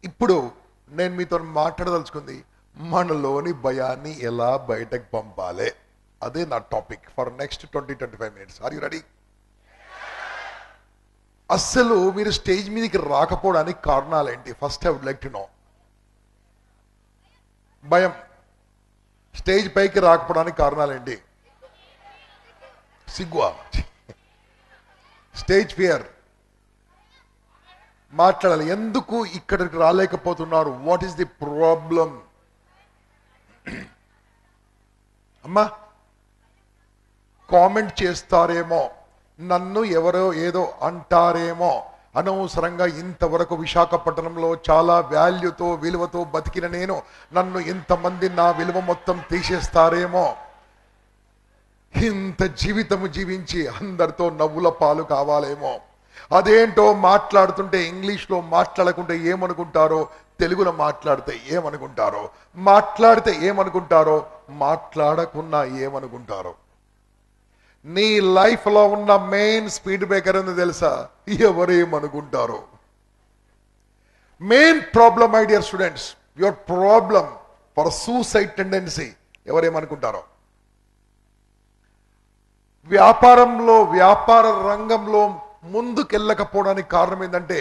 ఇప్పుడు నేను మీతో మాట్లాడదలుచుకుంది మనలోని భయాన్ని ఎలా బయటకు పంపాలి. అదే నా topic for next 20-25 minutes. Are you ready? అస్సలు మీరు స్టేజ్ మీదకి రాకపోవడానికి కారణాలు ఏంటి? First I would like to know. భయం. స్టేజ్ పైకి రాకపోవడానికి కారణాలు ఏంటి? సిగ్గువా? Stage fear. మాట్లాడాలి. ఎందుకు ఇక్కడికి రాలేకపోతున్నారు? What is the problem? అమ్మా, కామెంట్ చేస్తారేమో, నన్ను ఎవరో ఏదో అంటారేమో, అనవసరంగా ఇంతవరకు విశాఖపట్నంలో చాలా వాల్యూతో విలువతో బతికిన నేను, నన్ను ఇంతమంది నా విలువ మొత్తం తీసేస్తారేమో, ఇంత జీవితము జీవించి అందరితో నవ్వుల పాలు కావాలేమో, అదేంటో మాట్లాడుతుంటే ఇంగ్లీష్లో మాట్లాడకుంటే ఏమనుకుంటారో, తెలుగులో మాట్లాడితే ఏమనుకుంటారో, మాట్లాడితే ఏమనుకుంటారో, మాట్లాడకున్నా ఏమనుకుంటారో. నీ లైఫ్ లో ఉన్న మెయిన్ స్పీడ్ బ్రేకర్ అని తెలుసా? ఎవరేమనుకుంటారో. Main problem my dear students, your problem for suicide tendency ఎవరేమనుకుంటారో. వ్యాపారంలో వ్యాపార రంగంలో ముందుకెళ్ళకపోవడానికి కారణం ఏంటంటే,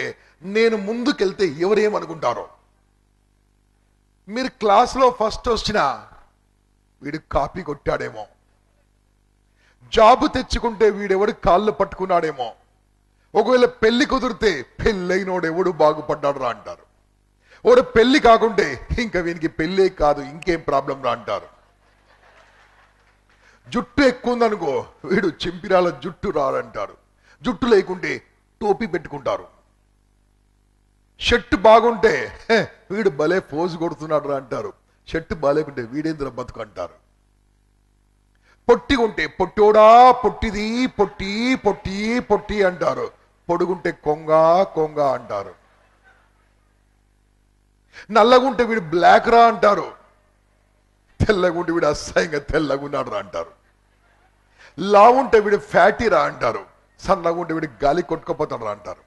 నేను ముందుకెళ్తే ఎవరేమనుకుంటారో. మీరు క్లాస్లో ఫస్ట్ వచ్చినా వీడు కాపీ కొట్టాడేమో, జాబు తెచ్చుకుంటే వీడెవడు కాళ్ళు పట్టుకున్నాడేమో, ఒకవేళ పెళ్లి కుదిరితే పెళ్ళైనోడు ఎవడు బాగుపడ్డాడు రా అంటారు. వాడు పెళ్లి కాకుంటే ఇంకా వీనికి పెళ్ళే కాదు ఇంకేం ప్రాబ్లం రా అంటారు. జుట్టు ఎక్కువ ఉందనుకో, వీడు చింపిరాల జుట్టు రాడంటారు. జుట్టు లేకుంటే టోపీ పెట్టుకుంటారు. షర్టు బాగుంటే వీడు భలే పోజు కొడుతున్నాడు రా అంటారు. షర్టు బాగాలేకుంటే వీడేంద్ర బతుకు అంటారు. పొట్టి ఉంటే పొట్టోడా పొట్టిది పొట్టి పొట్టి పొట్టి అంటారు. పొడుగుంటే కొంగ కొంగ అంటారు. నల్లగుంటే వీడు బ్లాక్ రా అంటారు. తెల్లగుంటే వీడు అసహ్యంగా తెల్లగున్నాడు రా అంటారు. లావుంటే వీడు ఫ్యాటీ రా అంటారు. సన్నగుంటే వీడు గాలి కొట్టుకుపోతాడు రా అంటారు.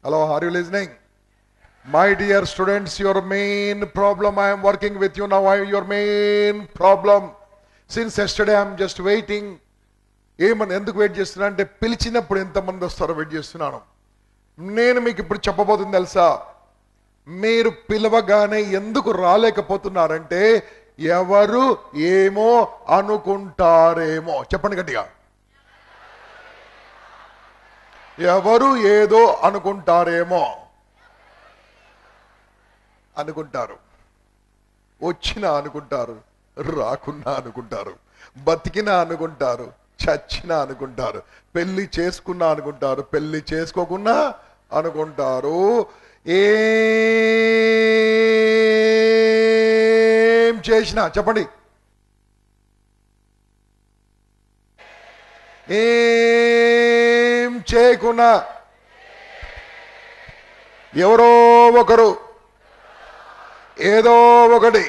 Hello, are you listening? My dear students, your main problem, I am working with you now, your main problem. Since yesterday I am just waiting. ఏమని ఎందుకు వెయిట్ చేస్తున్నా అంటే, పిలిచినప్పుడు ఎంతమంది వస్తారో వెయిట్ చేస్తున్నాను. నేను మీకు ఇప్పుడు చెప్పబోతుంది తెలుసా? మీరు పిలవగానే ఎందుకు రాలేకపోతున్నారంటే, ఎవరు ఏమో అనుకుంటారేమో. చెప్పండి గట్టిగా. ఎవరు ఏదో అనుకుంటారేమో అనుకుంటారు. వచ్చినా అనుకుంటారు, రాకున్నా అనుకుంటారు, బతికినా అనుకుంటారు, చచ్చినా అనుకుంటారు, పెళ్లి చేసుకున్నా అనుకుంటారు, పెళ్లి చేసుకోకున్నా అనుకుంటారు. ఏం చేసినా చెప్పండి, ఏం చేయకున్నా ఎవరో ఒకరు ఏదో ఒకటి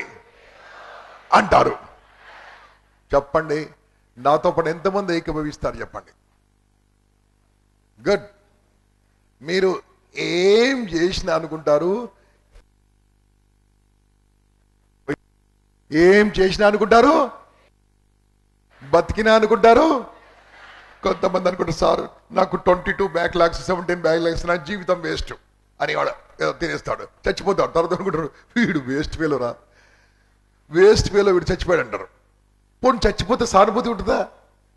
అంటారు. చెప్పండి, నాతో పాటు ఎంతమంది ఏకీభవిస్తారు చెప్పండి. గుడ్. మీరు ఏం చేసినా అనుకుంటారు, ఏం చేసినా అనుకుంటారు, బతికినా అనుకుంటారు. కొంతమంది అనుకుంటారు, సార్ నాకు 22 బ్యాక్లాగ్స్ 17 బ్యాక్లాగ్స్, నా జీవితం వేస్ట్ అని వాడు తినేస్తాడు, చచ్చిపోతాడు. తర్వాత అనుకుంటారు, వీడు వేస్ట్ ఫెలోరా, వేస్ట్ ఫెలో, వీడు చచ్చిపోయాడు అంటారు. పోనీ చచ్చిపోతే సానుభూతి ఉంటుందా?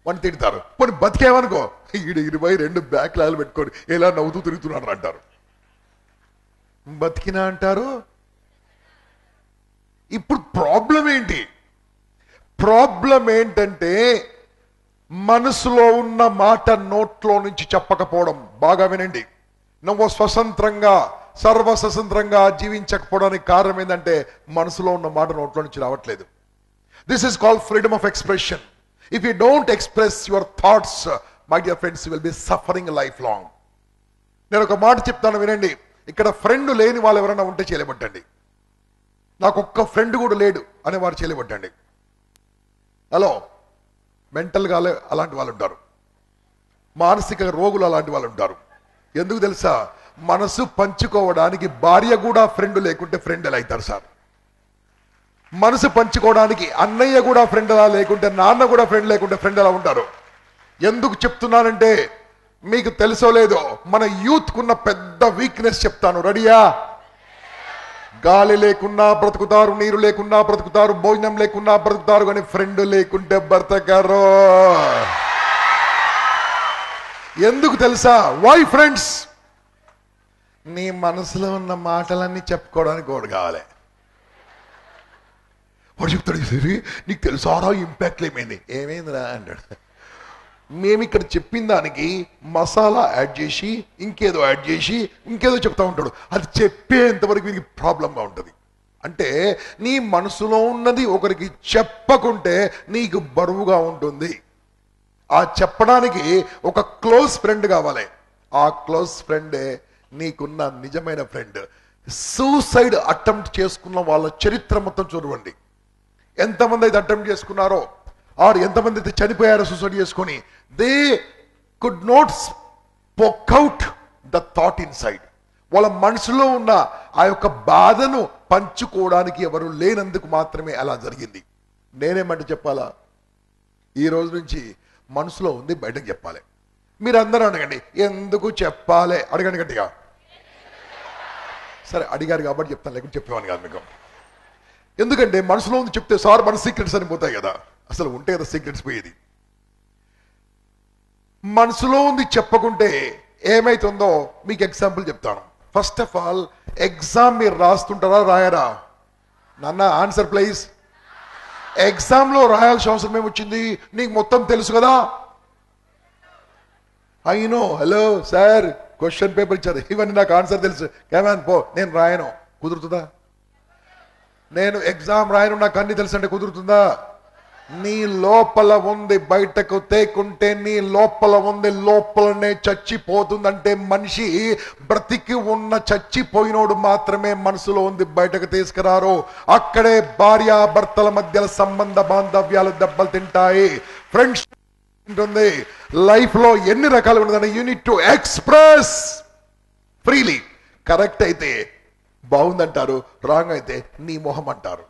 వాడిని తిడతారు. పోనీ బతికేమనుకో, వీడు 22 బ్యాక్లాగ్లు పెట్టుకొని ఎలా నవ్వుతూ తిరుగుతున్నాడు అంటారు. బతికినా అంటారు. ఇప్పుడు ప్రాబ్లం ఏంటి? ప్రాబ్లం ఏంటంటే, మనసులో ఉన్న మాట నోట్లో నుంచి చెప్పకపోవడం. బాగా వినండి. నువ్వు స్వతంత్రంగా సర్వస్వతంత్రంగా జీవించకపోవడానికి కారణం ఏంటంటే, మనసులో ఉన్న మాట నోట్లో నుంచి రావట్లేదు. This is called freedom of expression. If you don't express your thoughts, my dear friends, you will be suffering life long. నేను ఒక మాట చెప్తాను వినండి. ఇక్కడ ఫ్రెండ్ లేని వాళ్ళు ఎవరైనా ఉంటే చేయలేబట్టండి. నాకు ఒక్క ఫ్రెండ్ కూడా లేడు అనేవారు చేయలేబట్టండి. హలో, మెంటల్గా అలాంటి వాళ్ళు ఉంటారు, మానసిక రోగులు అలాంటి వాళ్ళు ఉంటారు. ఎందుకు తెలుసా? మనసు పంచుకోవడానికి భార్య కూడా ఫ్రెండ్ లేకుంటే ఫ్రెండ్ ఎలా అవుతారు సార్? మనసు పంచుకోవడానికి అన్నయ్య కూడా ఫ్రెండ్ ఎలా లేకుంటే, నాన్న కూడా ఫ్రెండ్ లేకుంటే ఫ్రెండ్ ఎలా ఉంటారు? ఎందుకు చెప్తున్నానంటే మీకు తెలుసో లేదో, మన యూత్ కున్న పెద్ద వీక్నెస్ చెప్తాను. రెడీయా? గాలి లేకున్నా బ్రతుకుతారు, నీరు లేకున్నా బ్రతుకుతారు, భోజనం లేకున్నా బ్రతుకుతారు, కానీ ఫ్రెండ్ లేకుంటే బ్రతకరు. ఎందుకు తెలుసా? Why friends? నీ మనసులో ఉన్న మాటలన్నీ చెప్పుకోవడానికి ఒకటి కావాలి. వాడు చెప్తాడు, నీకు తెలుసారా ఇంపాక్ట్ ఏమైందిరా అంటాడు. మేము ఇక్కడ చెప్పిన దానికి మసాలా యాడ్ చేసి ఇంకేదో యాడ్ చేసి ఇంకేదో చెప్తా ఉంటాడు. అది చెప్పేంతవరకు వీరికి ప్రాబ్లంగా ఉంటుంది. అంటే నీ మనసులో ఉన్నది ఒకరికి చెప్పకుంటే నీకు బరువుగా ఉంటుంది. ఆ చెప్పడానికి ఒక క్లోజ్ ఫ్రెండ్ కావాలి. ఆ క్లోజ్ ఫ్రెండే నీకున్న నిజమైన ఫ్రెండ్. సూసైడ్ అటెంప్ట్ చేసుకున్న వాళ్ళ చరిత్ర మొత్తం చూడండి. ఎంతమంది అయితే అటెంప్ట్ చేసుకున్నారో, ఆరు ఎంతమంది అయితే చనిపోయారో సూసైడ్ చేసుకొని, they could not spoke out the thought in side. వాళ్ళ మనసులో ఉన్న ఆ యొక్క బాధను పంచుకోవడానికి ఎవరు లేనందుకు మాత్రమే అలా జరిగింది. నేనేమంటే చెప్పాలా? ఈ రోజు నుంచి మనసులో ఉంది బయటకు చెప్పాలి. మీరు అందరూ అడగండి, ఎందుకు చెప్పాలి? అడగండి గట్టిగా. సరే అడిగారు కాబట్టి చెప్తాను, లేకపోతే చెప్పేవాను కాదు మీకు. ఎందుకంటే మనసులో ఉంది చెప్తే సార్ మన సీక్రెట్స్ అని పోతాయి కదా. అసలు ఉంటే కదా సీక్రెట్స్ పోయేది. మనసులో ఉంది చెప్పకుంటే ఏమైతుందో మీకు ఎగ్జాంపుల్ చెప్తాను. ఫస్ట్ ఆఫ్ ఆల్, ఎగ్జామ్ మీరు రాస్తుంటారా రాయరా? నాన్న ఆన్సర్ ప్లీజ్. ఎగ్జామ్లో రాయాల్సిన అవసరం ఏమొచ్చింది? నీకు మొత్తం తెలుసు కదా. అయినో హలో సార్ క్వశ్చన్ పేపర్ ఇచ్చారు, ఇవన్నీ నాకు ఆన్సర్ తెలుసు, కేమాన్ పో, నేను రాయను. కుదురుతుందా? నేను ఎగ్జామ్ రాయను, నాకు అన్ని తెలుసు అంటే కుదురుతుందా? నీ లోపల ఉంది బయటకు తేకుంటే నీ లోపల ఉంది లోపలనే చచ్చిపోతుందంటే మనిషి బ్రతికి ఉన్న చచ్చిపోయినోడు మాత్రమే మనసులో ఉంది బయటకు తీసుకురారు. అక్కడే భార్యాభర్తల మధ్య సంబంధ బాంధవ్యాలు దెబ్బలు తింటాయి. ఫ్రెండ్షిప్ ఉంటుంది. లైఫ్ లో ఎన్ని రకాలు ఉన్నదని you need to express freely. Correct అయితే బాగుందంటారు, రాంగ్ అయితే నీ మొహం అంటారు.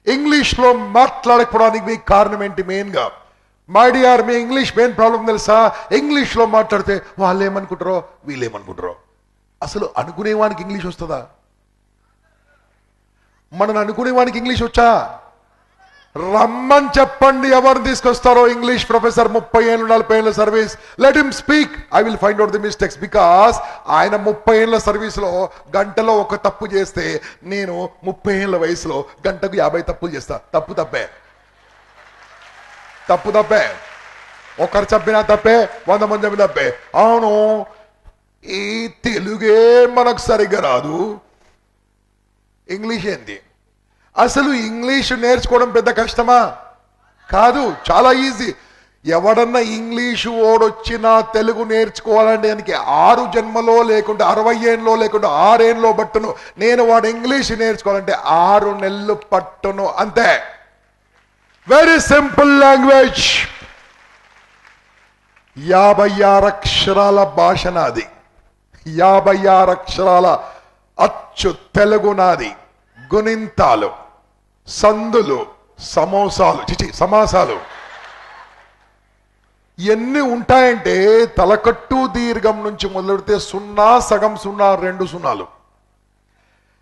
ఇంగ్లీష్ లో మాట్లాడకపోవడానికి మీకు కారణం ఏంటి? మెయిన్ గా my dear, me English main problem తెలుసా? ఇంగ్లీష్ లో మాట్లాడితే వాళ్ళు ఏమనుకుంటారో వీళ్ళు ఏమనుకుంటారో. అసలు అనుకునేవానికి ఇంగ్లీష్ వస్తుందా? మనం అనుకునేవానికి ఇంగ్లీష్ వచ్చా? రమ్మని చెప్పండి ఎవరు తీసుకొస్తారో ఇంగ్లీష్ ప్రొఫెసర్. 30 ఏళ్ళు 40 ఏళ్ళ service. Let him speak, I will find out the mistakes. Because ఆయన 30 ఏళ్ళ సర్వీస్ లో గంటలో ఒక తప్పు చేస్తే నేను 30 ఏళ్ళ వయసులో గంటకు 50 తప్పులు చేస్తా. తప్పు తప్పే, తప్పు తప్పే. ఒకరు చెప్పినా తప్పే, 100 మంది చెప్పిన తప్పే. అవును, ఈ తెలుగే మనకు సరిగ్గా రాదు, ఇంగ్లీష్ ఏంటి? అసలు ఇంగ్లీష్ నేర్చుకోవడం పెద్ద కష్టమా? కాదు, చాలా ఈజీ. ఎవడన్నా ఇంగ్లీషు ఓడొచ్చినా తెలుగు నేర్చుకోవాలంటే దానికి 6 జన్మలో లేకుంటే 60 ఏళ్ళలో లేకుంటే 6 ఏళ్ళలో పట్టును. నేను వాడు ఇంగ్లీష్ నేర్చుకోవాలంటే 6 నెలలు పట్టును, అంతే. Very simple language. 56 అక్షరాల భాష నాది, 56 అక్షరాల అచ్చు తెలుగు నాది. గుణింతాలు, సందులు, సమాసాలు ఎన్ని ఉంటాయంటే తలకట్టు దీర్ఘం నుంచి మొదలెడితే 0, సగం 0, 2 సున్నాలు.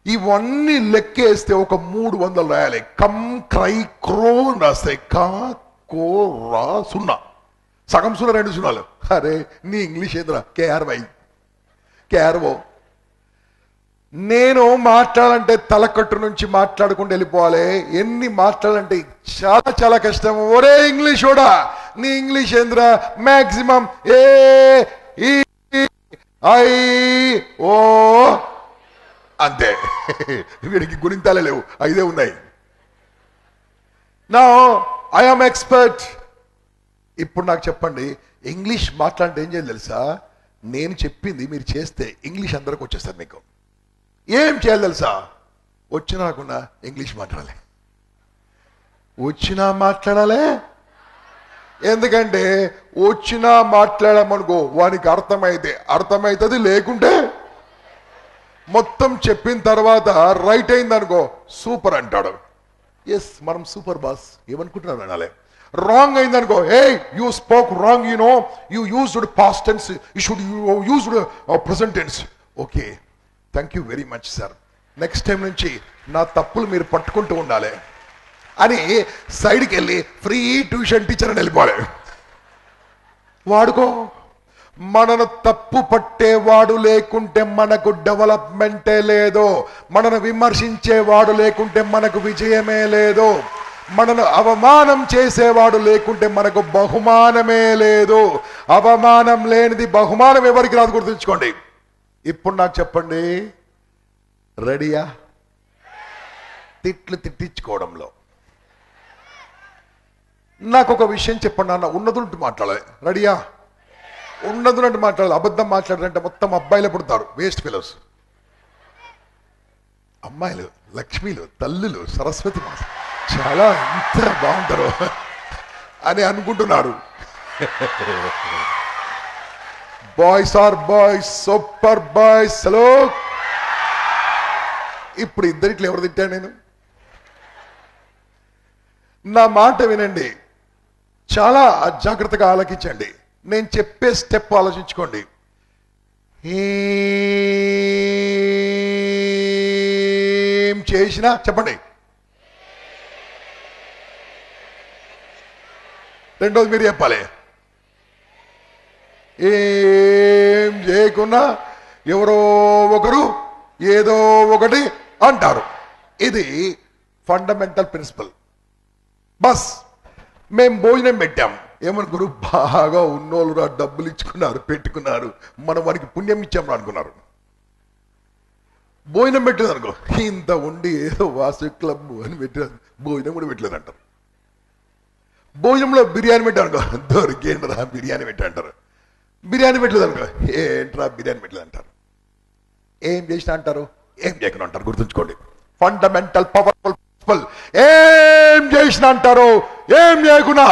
ఇవన్నీ లెక్కేస్తే ఒక 300 రాయాలి. కమ్ క్రై క్రో రాస్తాయి. కా కో రా 0, సగం 0, 2 సున్నాలు. అరే నీ ఇంగ్లీష్ ఏంద్రా? కేఆర్వై కేఆర్ఓ. నేను మాట్లాడాలంటే తలకట్టు నుంచి మాట్లాడుకుంటూ వెళ్ళిపోవాలి. ఎన్ని మాట్లాడాలంటే చాలా చాలా కష్టం. ఒరే ఇంగ్లీష్ కూడా, నీ ఇంగ్లీష్ ఏంద్రా? మాక్సిమం ఏ ఈ ఐ ఓ అంతే. వీడికి గుణింతాలే లేవు, 5 ఉన్నాయి. నా ఐ ఆమ్ ఎక్స్పర్ట్. ఇప్పుడు నాకు చెప్పండి, ఇంగ్లీష్ మాట్లాడితే ఏం చేయాలి తెలుసా? నేను చెప్పింది మీరు చేస్తే ఇంగ్లీష్ అందరికి వచ్చేస్తారు. మీకు ఏం చేయాలి తెలుసా? వచ్చినా రాకుండా ఇంగ్లీష్ మాట్లాడాలి, వచ్చినా మాట్లాడాలి, ఎందుకంటే వచ్చినా మాట్లాడమనుకో వానికి అర్థమైతుంది, లేకుంటే మొత్తం చెప్పిన తర్వాత రైట్ అయింది అనుకో సూపర్ అంటాడు. ఎస్ మనం సూపర్ బాస్ ఏమనుకుంటున్నాను అనాలే. రాంగ్ అయింది అనుకో, hey you spoke wrong, you used past tense, you should used present tense. Okay, thank you very much sir, next time నుంచి నా తప్పులు మీరు పట్టుకుంటూ ఉండాలి అని సైడ్కి వెళ్ళి ఫ్రీ ట్యూషన్ టీచర్ అని వెళ్ళిపోవాలి. వాడుకో. మనను తప్పు పట్టేవాడు లేకుంటే మనకు డెవలప్మెంటే లేదు, మనను విమర్శించేవాడు లేకుంటే మనకు విజయమే లేదు, మనను అవమానం చేసేవాడు లేకుంటే మనకు బహుమానమే లేదు. అవమానం లేనిది బహుమానం ఎవరికి రాదు, గుర్తుంచుకోండి. ఇప్పుడు నాకు చెప్పండి, రెడీయా? తిట్లు తిట్టించుకోవడంలో నాకు ఒక విషయం చెప్పండి అన్న, ఉన్నదుంటూ మాట్లాడాలి. రెడీయా? ఉన్నదున్నట్టు మాట్లాడాలి. అబద్ధం మాట్లాడారంటే మొత్తం అబ్బాయిలు పుడతారు, వేస్ట్ ఫెలోస్. అమ్మాయిలు లక్ష్మీలు, తల్లులు, సరస్వతి మాత చాలా ఎంత బాగుంటారో అని అనుకుంటున్నారు. Boys are boys, super boys. Hello, ఇప్పుడు ఇద్దరిట్లో ఎవరు తిట్టాను నేను? నా మాట వినండి, చాలా జాగ్రత్తగా ఆలకించండి. నేను చెప్పే స్టెప్ ఆలోచించుకోండి. ఏం చేసినా చెప్పండి. రెండోది మీరు చెప్పాలి. ఏం చేయకున్నా ఎవరో ఒకరు ఏదో ఒకటి అంటారు. ఇది ఫండమెంటల్ ప్రిన్సిపల్. బస్ మేము భోజనం పెట్టాం, ఏమనుకున్నారు? బాగా ఉన్నోళ్ళు డబ్బులు ఇచ్చుకున్నారు, పెట్టుకున్నారు, మనం వారికి పుణ్యం ఇచ్చాం అనుకున్నారు. భోజనం పెట్టలేదు అనుకో, ఇంత ఉండి ఏదో వాసు క్లబ్ అని పెట్టారు, భోజనం కూడా పెట్టలేదు అంటారు. భోజనంలో బిర్యానీ పెట్టానుకో, దొరికేంట్రా బిర్యానీ పెట్టాంటారు. బిర్యానీ పెట్టలేదు అనుకో, ఏంట్రా బిర్యానీ పెట్టలేదు అంటారు. ఏం చేసినా అంటారు, ఏం చేయకుండా అంటారు. గుర్తుంచుకోండి, ఫండమెంటల్ పవర్ఫుల్ ప్రిన్సిపల్. ఏం చేసినా అంటారు, ఏం చేయకుండా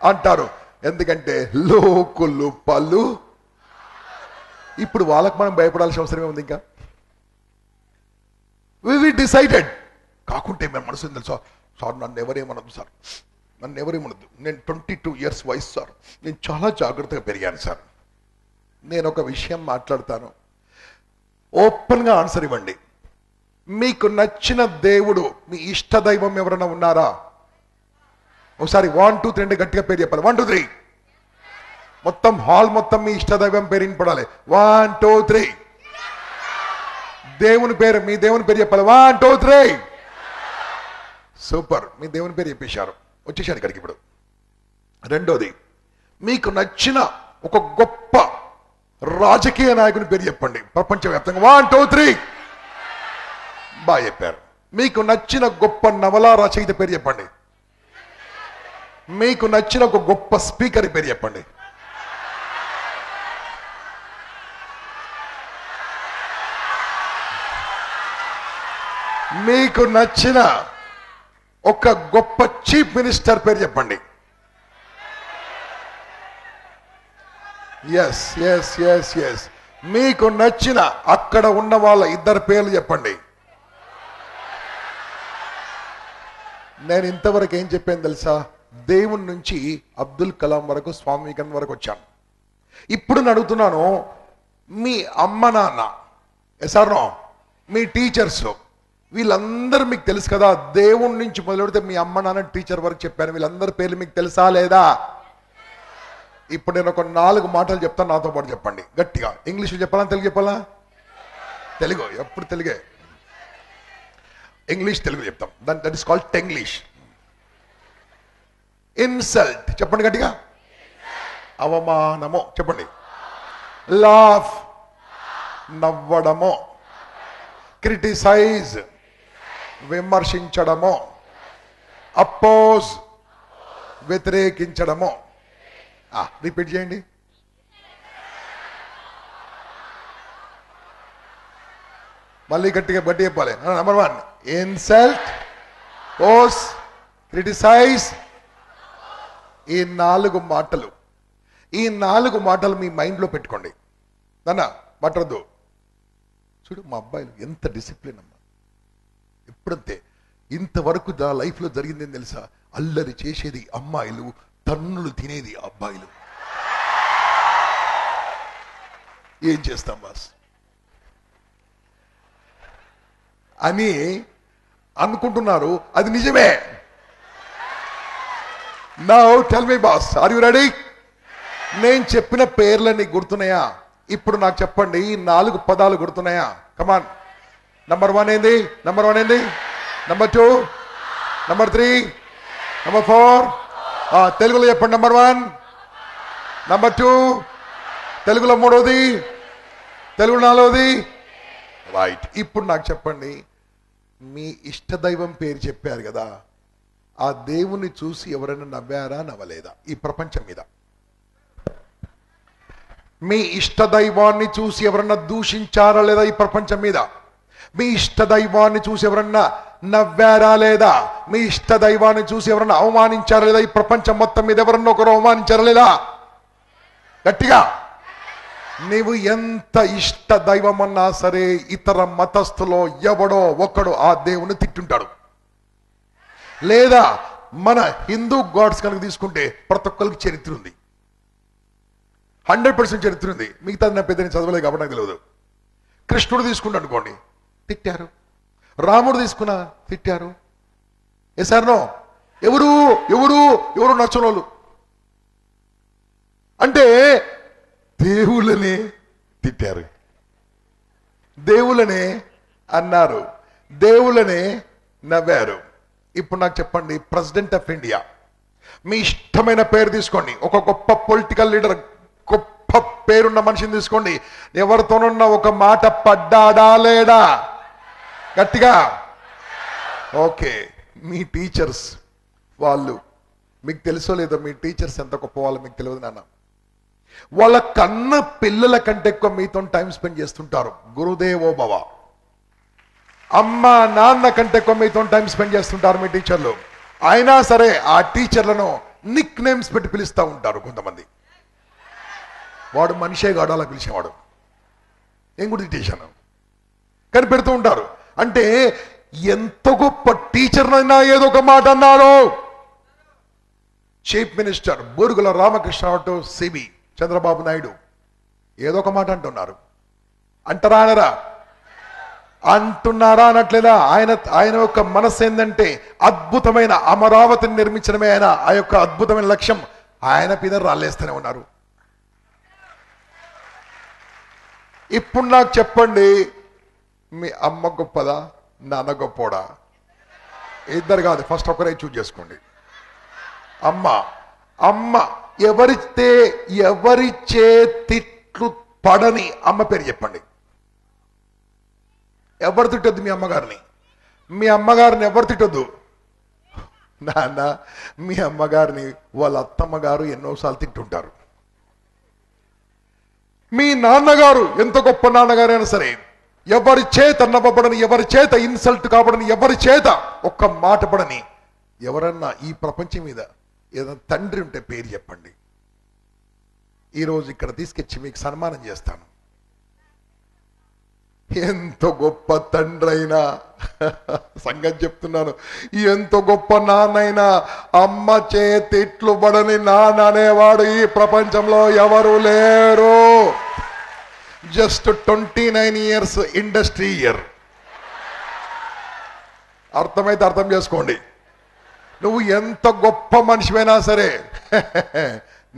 అంటారు. ఎందుకంటే లోకులు పళ్ళు. ఇప్పుడు వాళ్ళకు మనం భయపడాల్సిన అవసరమే ఉంది. ఇంకా వి డిసైడెడ్ కాకుంటే మేము మనసు తెలుసా, సార్ నన్ను ఎవరేమనదు సార్, నన్ను ఎవరేమనదు, నేను 22 years వయసు సార్, నేను చాలా జాగ్రత్తగా పెరిగాను సార్. నేను ఒక విషయం మాట్లాడతాను, ఓపెన్గా ఆన్సర్ ఇవ్వండి. మీకు నచ్చిన దేవుడు, మీ ఇష్ట దైవం ఎవరైనా ఉన్నారా? ఒకసారి 1 2 3 గట్టిగా పేరు చెప్పాలి. 1 2 3 మొత్తం హాల్ మొత్తం మీ ఇష్ట దైవం పేరు వినపడాలి. 1 2 3 దేవుని పేరు, మీ దేవుని పేరు చెప్పాలి. 1 2 3 సూపర్, మీ దేవుని పేరు చెప్పేశారు. వచ్చేసాను ఇక్కడికి. ఇప్పుడు రెండోది, మీకు నచ్చిన ఒక గొప్ప రాజకీయ నాయకుని పేరు చెప్పండి ప్రపంచవ్యాప్తంగా. 1 2 3 బాగా చెప్పారు. మీకు నచ్చిన గొప్ప నవలా రచయిత పేరు చెప్పండి. మీకు నచ్చిన ఒక గొప్ప స్పీకర్ పేరు చెప్పండి. మీకు నచ్చిన ఒక గొప్ప చీఫ్ మినిస్టర్ పేరు చెప్పండి. ఎస్ ఎస్ ఎస్ ఎస్ మీకు నచ్చిన అక్కడ ఉన్న వాళ్ళ ఇద్దరు పేర్లు చెప్పండి. నేను ఇంతవరకు ఏం చెప్పాను తెలుసా? దేవుని నుంచి అబ్దుల్ కలాం వరకు, స్వామి వివేకానంద వరకు వచ్చాను. ఇప్పుడు నేను అడుగుతున్నాను, మీ అమ్మ నాన్న, ఎసారో మీ టీచర్స్, వీళ్ళందరూ మీకు తెలుసు కదా. దేవుడి నుంచి మొదలెడితే మీ అమ్మ నాన్న టీచర్ వరకు చెప్పాను. వీళ్ళందరి పేర్లు మీకు తెలుసా లేదా? ఇప్పుడు నేను ఒక 4 మాటలు చెప్తాను, నాతో పాటు చెప్పండి గట్టిగా. ఇంగ్లీష్లో చెప్పాలా, తెలుగు చెప్పాలా? తెలుగు, ఎప్పుడు తెలుగే. ఇంగ్లీష్ తెలుగు చెప్తాం, దట్ ఇస్ కాల్డ్ టెంగ్లీష్. ఇన్సల్ట్ చెప్పండి గట్టిగా. అవమానము చెప్పండి. లాఫ్ నవ్వడము. క్రిటిసైజ్ విమర్శించడము. అపోజ్ వ్యతిరేకించడము. రిపీట్ చేయండి. మళ్ళీ గట్టిగా బట్టి చెప్పాలి. నెంబర్ 1 ఇన్సల్ట్, పోజ్, క్రిటిసైజ్, ఈ 4 మాటలు, ఈ 4 మాటలు మీ మైండ్లో పెట్టుకోండి. నాన్న మాట్లాడద్దు. చూడు మా అబ్బాయిలు ఎంత డిసిప్లిన్ అమ్మా. ఎప్పుడంతే ఇంతవరకు లైఫ్లో జరిగిందని తెలుసా? అల్లరి చేసేది అమ్మాయిలు, తన్నులు తినేది అబ్బాయిలు. ఏం చేస్తాం బాస్ అని అనుకుంటున్నారు. అది నిజమే. Now tell me boss, are you ready? నేను చెప్పిన పేర్లన్నీ గుర్తున్నాయా? ఇప్పుడు నాకు చెప్పండి, ఈ 4 పదాలు గుర్తున్నాయా? కమాన్. నంబర్ 1 ఏంది? నంబర్ 1 ఏంది? Number 2, number 3, number 4. తెలుగులో చెప్పండి. నంబర్ 1, నంబర్ 2, తెలుగులో 3వది, తెలుగు 4వది. రైట్. ఇప్పుడు నాకు చెప్పండి, మీ ఇష్టదైవం పేరు చెప్పారు కదా, ఆ దేవుని చూసి ఎవరైనా నవ్వారా నవ్వలేదా ఈ ప్రపంచం మీద? మీ ఇష్టదైవాన్ని చూసి ఎవరన్నా దూషించారా లేదా ఈ ప్రపంచం మీద? మీ ఇష్టదైవాన్ని చూసి ఎవరన్నా నవ్వారా లేదా? మీ ఇష్టదైవాన్ని చూసి ఎవరన్నా అవమానించారా లేదా? ఈ ప్రపంచం మొత్తం మీద ఎవరన్నా ఒకరు అవమానించారా లేదా? గట్టిగా. నీవు ఎంత ఇష్ట దైవం అన్నా సరే, ఇతర మతస్థులో ఎవడో ఒకడు ఆ దేవుని తిట్టుంటాడు. లేదా మన హిందూ గాడ్స్ కనుక తీసుకుంటే ప్రతి ఒక్కరికి చరిత్ర ఉంది, 100% చరిత్ర ఉంది. మిగతా నా పెద్దని చదవలేదు కాబట్టి నాకు తెలియదు. కృష్ణుడు తీసుకుంటా అనుకోండి, తిట్టారు. రాముడు తీసుకున్నా తిట్టారు. ఎసారనో ఎవరు ఎవరు ఎవరు నచ్చనోళ్ళు అంటే దేవుళ్ళనే తిట్టారు, దేవుళ్ళనే అన్నారు, దేవుళ్ళనే నవ్వారు. ఇప్పుడు నాకు చెప్పండి, ప్రెసిడెంట్ ఆఫ్ ఇండియా, మీ ఇష్టమైన పేరు తీసుకోండి, ఒక గొప్ప పొలిటికల్ లీడర్, గొప్ప పేరున్న మనిషిని తీసుకోండి, ఎవరితోనున్న ఒక మాట పడ్డాడా లేడా? గట్టిగా. ఓకే. మీ టీచర్స్ వాళ్ళు, మీకు తెలుసో లేదో మీ టీచర్స్ ఎంత గొప్ప వాళ్ళు మీకు తెలియదు నాన్న. వాళ్ళ కన్న పిల్లల కంటే ఎక్కువ మీతో టైం స్పెండ్ చేస్తుంటారు. గురుదేవో భవ. అమ్మ నాన్న కంటే ఎక్కువ మీతో టైం స్పెండ్ చేస్తుంటారు మీ టీచర్లు. అయినా సరే ఆ టీచర్లను నిక్ నేమ్స్ పెట్టి పిలుస్తూ ఉంటారు కొంతమంది. వాడు మనిషే గాడు అలా పిలిచేవాడు, ఏం కూడా తిట్టేశాను కానీ పెడుతూ ఉంటారు. అంటే ఎంత గొప్ప టీచర్నైనా ఏదో ఒక మాట అన్నారు. చీఫ్ మినిస్టర్ బూరుగుల రామకృష్ణ సిబి చంద్రబాబు నాయుడు ఏదో ఒక మాట అంటున్నారు. అంటారా అనరా? అంటున్నారా అనట్లేదా? ఆయన యొక్క మనసు ఏంటంటే అద్భుతమైన అమరావతిని నిర్మించడమే ఆయన ఆ యొక్క అద్భుతమైన లక్ష్యం. ఆయన మీద రాళ్ళేస్తూనే ఉన్నారు. ఇప్పుడు నాకు చెప్పండి, మీ అమ్మ గొప్పదా నాన్న గొప్పోడా? ఇద్దరు కాదు, ఫస్ట్ ఒకరే చూజ్ చేసుకోండి. అమ్మ అమ్మ ఎవరి చేతిట్లు పడని అమ్మ పేరు చెప్పండి. ఎవరు తిట్టొద్దు మీ అమ్మగారిని. మీ అమ్మగారిని ఎవరు తిట్టొద్దు. నాన్న మీ అమ్మగారిని వాళ్ళ అత్తమ్మగారు ఎన్నోసార్లు తింటుంటారు. మీ నాన్నగారు ఎంత గొప్ప నాన్నగారైనా సరే, ఎవరి చేత నవ్వబడని, ఎవరి చేత ఇన్సల్ట్ కాబడని, ఎవరి చేత ఒక్క మాట పడని ఎవరన్నా ఈ ప్రపంచం మీద ఏదైనా తండ్రి ఉంటే పేరు చెప్పండి. ఈరోజు ఇక్కడ తీసుకొచ్చి మీకు సన్మానం చేస్తాను. ఎంత గొప్ప తండ్రి అయినా, సంగతి చెప్తున్నాను, ఎంత గొప్ప నాన్నైనా అమ్మ చేతిట్లు పడని నాన్న అనేవాడు ఈ ప్రపంచంలో ఎవరు లేరు. Just 29 years industry year. అర్థమైతే అర్థం చేసుకోండి. నువ్వు ఎంత గొప్ప మనిషివైనా సరే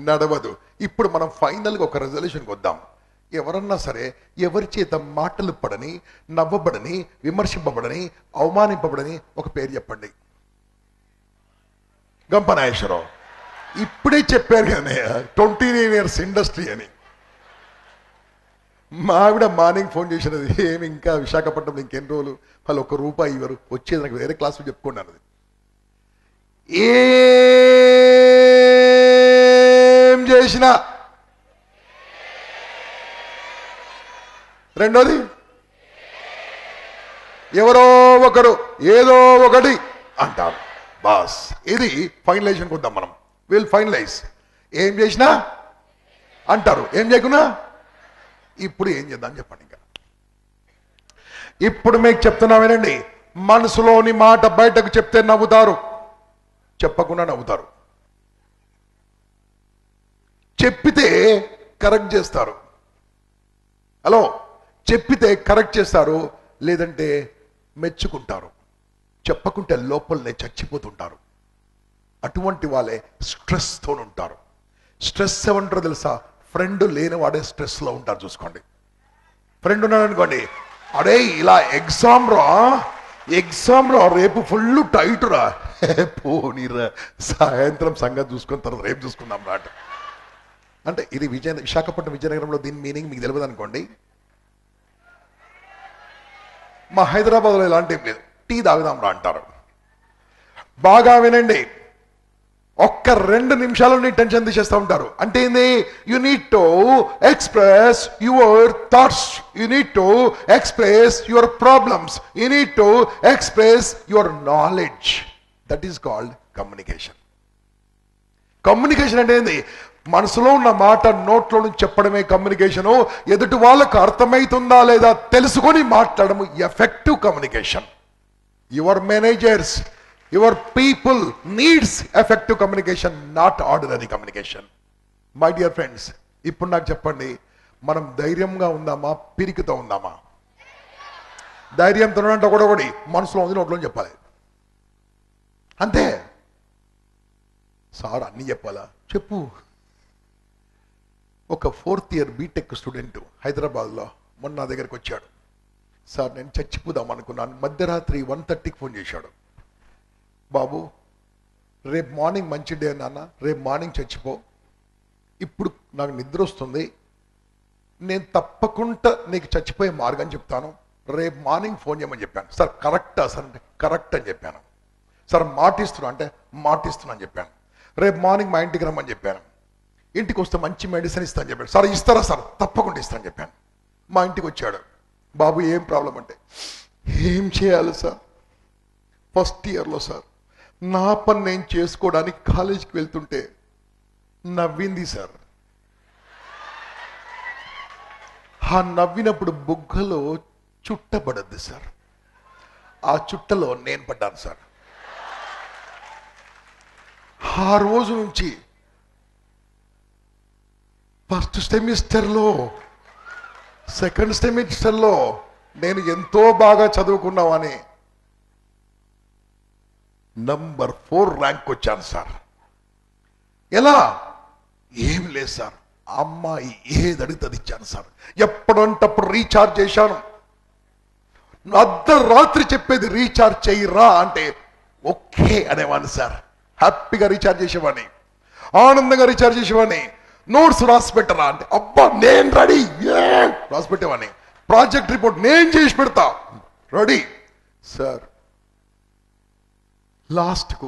నడవదు. ఇప్పుడు మనం ఫైనల్గా ఒక రెజల్యూషన్కి వద్దాం. ఎవరన్నా సరే ఎవరి చేత మాటలు పడని, నవ్వబడని, విమర్శింపబడని, అవమానింపబడని ఒక పేరు చెప్పండి. గంప నాగేశ్వరరావు. ఇప్పుడే చెప్పారు కానీ 29 years ఇండస్ట్రీ అని. మా ఆవిడ మార్నింగ్ ఫోన్ చేసినది, ఏమి ఇంకా విశాఖపట్నంలో ఇంకెన్ని రోజులు, వాళ్ళు ₹1 ఇవ్వరు, వచ్చేది నాకు వేరే క్లాసులు చెప్పుకోండి అన్నది. ఏం చేసినా రెండోది ఎవరో ఒకరు ఏదో ఒకటి అంటారు. బాస్ ఇది ఫైనలైజేషన్కి వద్దాం మనం. Will finalize. ఏం చేసినా అంటారు, ఏం చేయకున్నా. ఇప్పుడు ఏం చేద్దాం చెప్పండి. ఇంకా ఇప్పుడు మీకు చెప్తున్నా వినండి, మనసులోని మాట బయటకు చెప్తే నవ్వుతారు, చెప్పకుండా నవ్వుతారు. చెప్పితే కరెక్ట్ చేస్తారు. హలో, చెప్పితే కరెక్ట్ చేస్తారు, లేదంటే మెచ్చుకుంటారు. చెప్పకుంటే లోపలనే చచ్చిపోతుంటారు. అటువంటి వాళ్ళే స్ట్రెస్తో ఉంటారు. స్ట్రెస్ ఏమంటారో తెలుసా? ఫ్రెండ్ లేనివాడే స్ట్రెస్లో ఉంటారు. చూసుకోండి, ఫ్రెండ్ ఉన్నాడు అనుకోండి, అరే ఇలా ఎగ్జామ్లో రేపు ఫుల్ టైట్ రా, పోనీరా సాయంత్రం సంగతి చూసుకున్న తర్వాత రేపు చూసుకుందాం రా అంటే ఇది విశాఖపట్నం విజయనగరంలో దీని మీనింగ్ మీకు తెలియదు అనుకోండి. మా హైదరాబాద్లో ఇలాంటి ఏం లేదు, టీ తాగుదాం రా అంటారు. బాగా వినండి, ఒక్క 2 నిమిషాలు నీ టెన్షన్ తీసేస్తూ ఉంటారు. అంటే ఏంది? You need to express your thoughts, you need to express your problems, you need to express your knowledge. That is called communication. Communication అంటే ఏంది? మనసులో ఉన్న మాట నోట్లో నుంచి చెప్పడమే కమ్యూనికేషను. ఎదుటి వాళ్ళకు అర్థమవుతుందా లేదా తెలుసుకొని మాట్లాడము effective communication. Your managers, your people needs effective communication, not ordinary communication. My dear friends, ఇప్పుడు నాకు చెప్పండి, మనం ధైర్యంగా ఉందామా, పిరికితో ఉందామా? ధైర్యంతో అంటే ఒకటి మనసులో ఉంది నోట్లో చెప్పాలి అంతే. సార్ అన్ని చెప్పాలా? చెప్పు. ఒక 4th ఇయర్ బీటెక్ స్టూడెంట్ హైదరాబాద్లో మొన్న నా దగ్గరికి వచ్చాడు. సార్ నేను చచ్చిపోదాం అనుకున్నాను. మధ్యరాత్రి 1:30కి ఫోన్ చేశాడు. బాబు రేపు మార్నింగ్ మంచి డే నాన్న, రేపు మార్నింగ్ చచ్చిపో, ఇప్పుడు నాకు నిద్ర వస్తుంది, నేను తప్పకుండా నీకు చచ్చిపోయే మార్గం చెప్తాను, రేపు మార్నింగ్ ఫోన్ చేయమని చెప్పాను. సార్ కరెక్టా సార్ అంటే కరెక్ట్ అని చెప్పాను. సార్ మాటిస్తున్నా అంటే మాటిస్తున్నా అని చెప్పాను. రేపు మార్నింగ్ మా ఇంటికి రమ్మని చెప్పాను. ఇంటికి వస్తే మంచి మెడిసిన్ ఇస్తా అని చెప్పాడు. సార్ ఇస్తారా? సార్ తప్పకుండా ఇస్తాను చెప్పాను. మా ఇంటికి వచ్చాడు. బాబు ఏం ప్రాబ్లం అంటే, ఏం చేయాలి సార్, ఫస్ట్ ఇయర్లో సార్ నా పని నేను చేసుకోవడానికి కాలేజీకి వెళ్తుంటే నవ్వింది సార్. ఆ నవ్వినప్పుడు బుగ్గలో చుట్టబడద్దు సార్, ఆ చుట్టలో నేను పడ్డాను సార్. ఆ రోజు నుంచి ఫస్ట్ సెమిస్టర్లో, సెకండ్ సెమిస్టర్లో నేను ఎంతో బాగా చదువుకున్నామని నంబర్ 4 ర్యాంక్ వచ్చాను సార్. ఎలా? ఏం లేదు సార్, అమ్మాయి ఏది అడుగుతుంది ఇచ్చాను సార్. ఎప్పుడంటప్పుడు రీఛార్జ్ చేశాను. అర్ధరాత్రి చెప్పేది రీఛార్జ్ చెయ్యరా అంటే ఓకే అనేవాడిని సార్. హ్యాపీగా రీఛార్జ్ చేసేవాడిని, ఆనందంగా రీఛార్జ్ చేసేవాడిని. నోట్స్ రాసి పెట్టరా అంటే అబ్బా నేను రెడీ, రాసి పెట్టేవాడిని. ప్రాజెక్ట్ రిపోర్ట్ నేను చేసి పెడతా, రెడీ సార్. లాస్ట్కు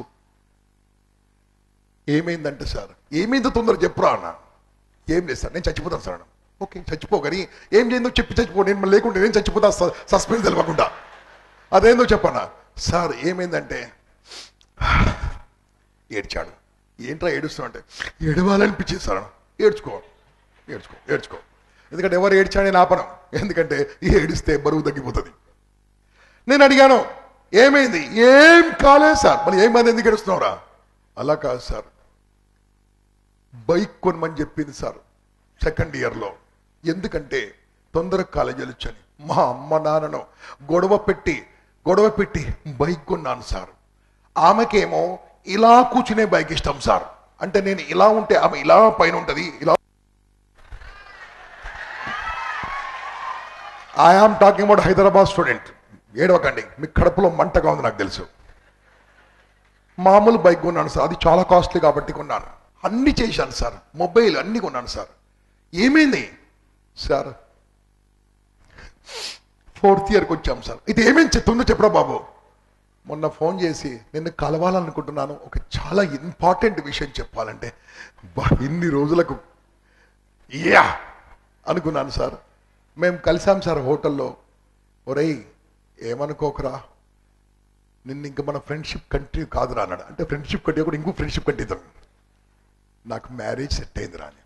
ఏమైందంటే, సార్ ఏమైందో తొందర చెప్పురా అన్న. ఏం లేదు సార్, నేను చచ్చిపోతాను సార్ అన్న. ఓకే చచ్చిపోగాని ఏం చేయిందో చెప్పి చచ్చిపో, నేను లేకుంటే నేను చచ్చిపోతా, సస్పెన్స్ తెలవకుండా. అదేందో చెప్పన్నా. సార్ ఏమైందంటే ఏడ్చాడు. ఏంట్రా ఏడుస్తున్నా అంటే ఏడవాలనిపించేది సార్. ఏడ్చుకో ఏడ్చుకో ఏడ్చుకో, ఎందుకంటే ఎవరు ఏడ్చాడని ఆపనం, ఎందుకంటే ఏడిస్తే బరువు తగ్గిపోతుంది. నేను అడిగాను ఏమైంది? ఏం కాలేదు సార్. మళ్ళీ ఏమైంది, ఎందుకు ఏడుస్తున్నావురా? అలా కాదు సార్, బైక్ కొనమని చెప్పింది సార్ సెకండ్ ఇయర్లో. ఎందుకంటే తొందరగా కాలేజీలు వచ్చాను. మా అమ్మ నాన్నను గొడవ పెట్టి బైక్ కొన్నాను సార్. ఆమెకేమో ఇలా కూర్చునే బైక్ ఇష్టం సార్. అంటే నేను ఇలా ఉంటే ఆమె ఇలా పైన ఉంటుంది. ఇలా I am talking about Hyderabad student. ఏడవకండి, మీ కడుపులో మంటగా ఉంది నాకు తెలుసు. మామూలు బైక్ కొన్నాను సార్, అది చాలా కాస్ట్లీ కాబట్టి కొన్నాను. అన్ని చేశాను సార్, మొబైల్ అన్ని కొన్నాను సార్. ఏమైంది సార్? 4th ఇయర్కి వచ్చాం సార్. ఇది ఏమేమి చెప్తుందో చెప్పరా బాబు. మొన్న ఫోన్ చేసి నిన్ను కలవాలనుకుంటున్నాను, ఒక చాలా ఇంపార్టెంట్ విషయం చెప్పాలంటే. ఇన్ని రోజులకు యా అనుకున్నాను సార్. మేము కలిసాం సార్ హోటల్లో. ఒరేయ్ ఏమనుకోకరా, నిన్ను ఇంక మన ఫ్రెండ్షిప్ కంటిన్యూ కాదురా అన్నాడు. అంటే ఫ్రెండ్షిప్ కంటిన్యూ కూడా ఇంకో ఫ్రెండ్షిప్ కంటిన్యూ. నాకు మ్యారేజ్ సెట్ అయింది రాని,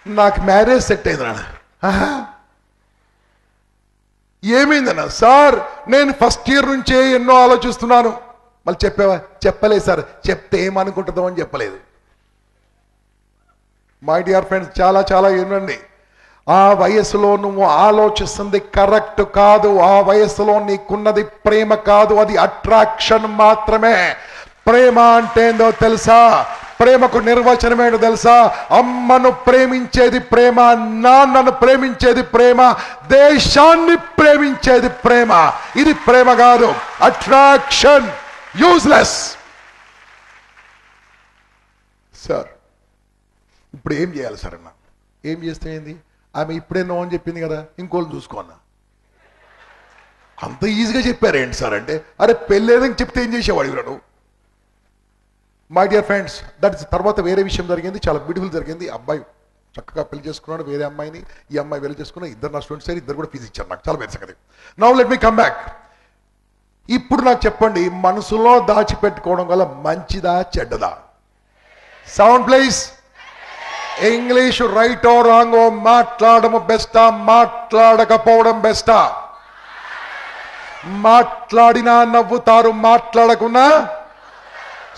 నాకు మ్యారేజ్ సెట్ అయింది రాని. ఏమైందన్నా? సార్ నేను ఫస్ట్ ఇయర్ నుంచే ఎన్నో ఆలోచిస్తున్నాను. మళ్ళీ చెప్పావా? చెప్పలేదు సార్. చెప్తే ఏమనుకుంటుందో అని చెప్పలేదు. మై డియర్ ఫ్రెండ్స్, చాలా చాలా ఏనండి, ఆ వయసులో నువ్వు ఆలోచిస్తుంది కరెక్ట్ కాదు. ఆ వయసులో నీకున్నది ప్రేమ కాదు, అది అట్రాక్షన్ మాత్రమే. ప్రేమ అంటే ఏందో తెలుసా? ప్రేమకు నిర్వచనం ఏంటో తెలుసా? అమ్మను ప్రేమించేది ప్రేమ, నాన్నను ప్రేమించేది ప్రేమ, దేశాన్ని ప్రేమించేది ప్రేమ. ఇది ప్రేమ కాదు, అట్రాక్షన్. యూజ్లెస్. సార్ ఇప్పుడు ఏం చేయాలి సార్ అన్న? ఏం చేస్తే ఏంది? ఆమె ఇప్పుడే నో అని చెప్పింది కదా, ఇంకోళ్ళు చూసుకోన్నా. అంత ఈజీగా చెప్పారేంటి సార్ అంటే, అరే పెళ్ళేదని చెప్తే ఏం చేసేవాడు ఇవ్వడు. My dear friends, that is తర్వాత వేరే విషయం జరిగింది, చాలా బ్యూటిఫుల్ జరిగింది. అబ్బాయి చక్కగా పెళ్లి చేసుకున్నాడు వేరే అమ్మాయిని, ఈ అమ్మాయి పెళ్లి చేసుకున్నా. ఇద్దరు నా స్టూడెంట్స్ అయితే ఇద్దరు కూడా ఫీజు ఇచ్చారు. నాకు చాలా వేరే సంగతి. Now let me come back. ఇప్పుడు నాకు చెప్పండి, మనసులో దాచిపెట్టుకోవడం వల్ల మంచిదా చెడ్డదా? Sound please. English right or wrong, మాట్లాడడం బెస్టా మాట్లాడకపోవడం బెస్టా? మాట్లాడినా నవ్వుతారు, మాట్లాడకున్నా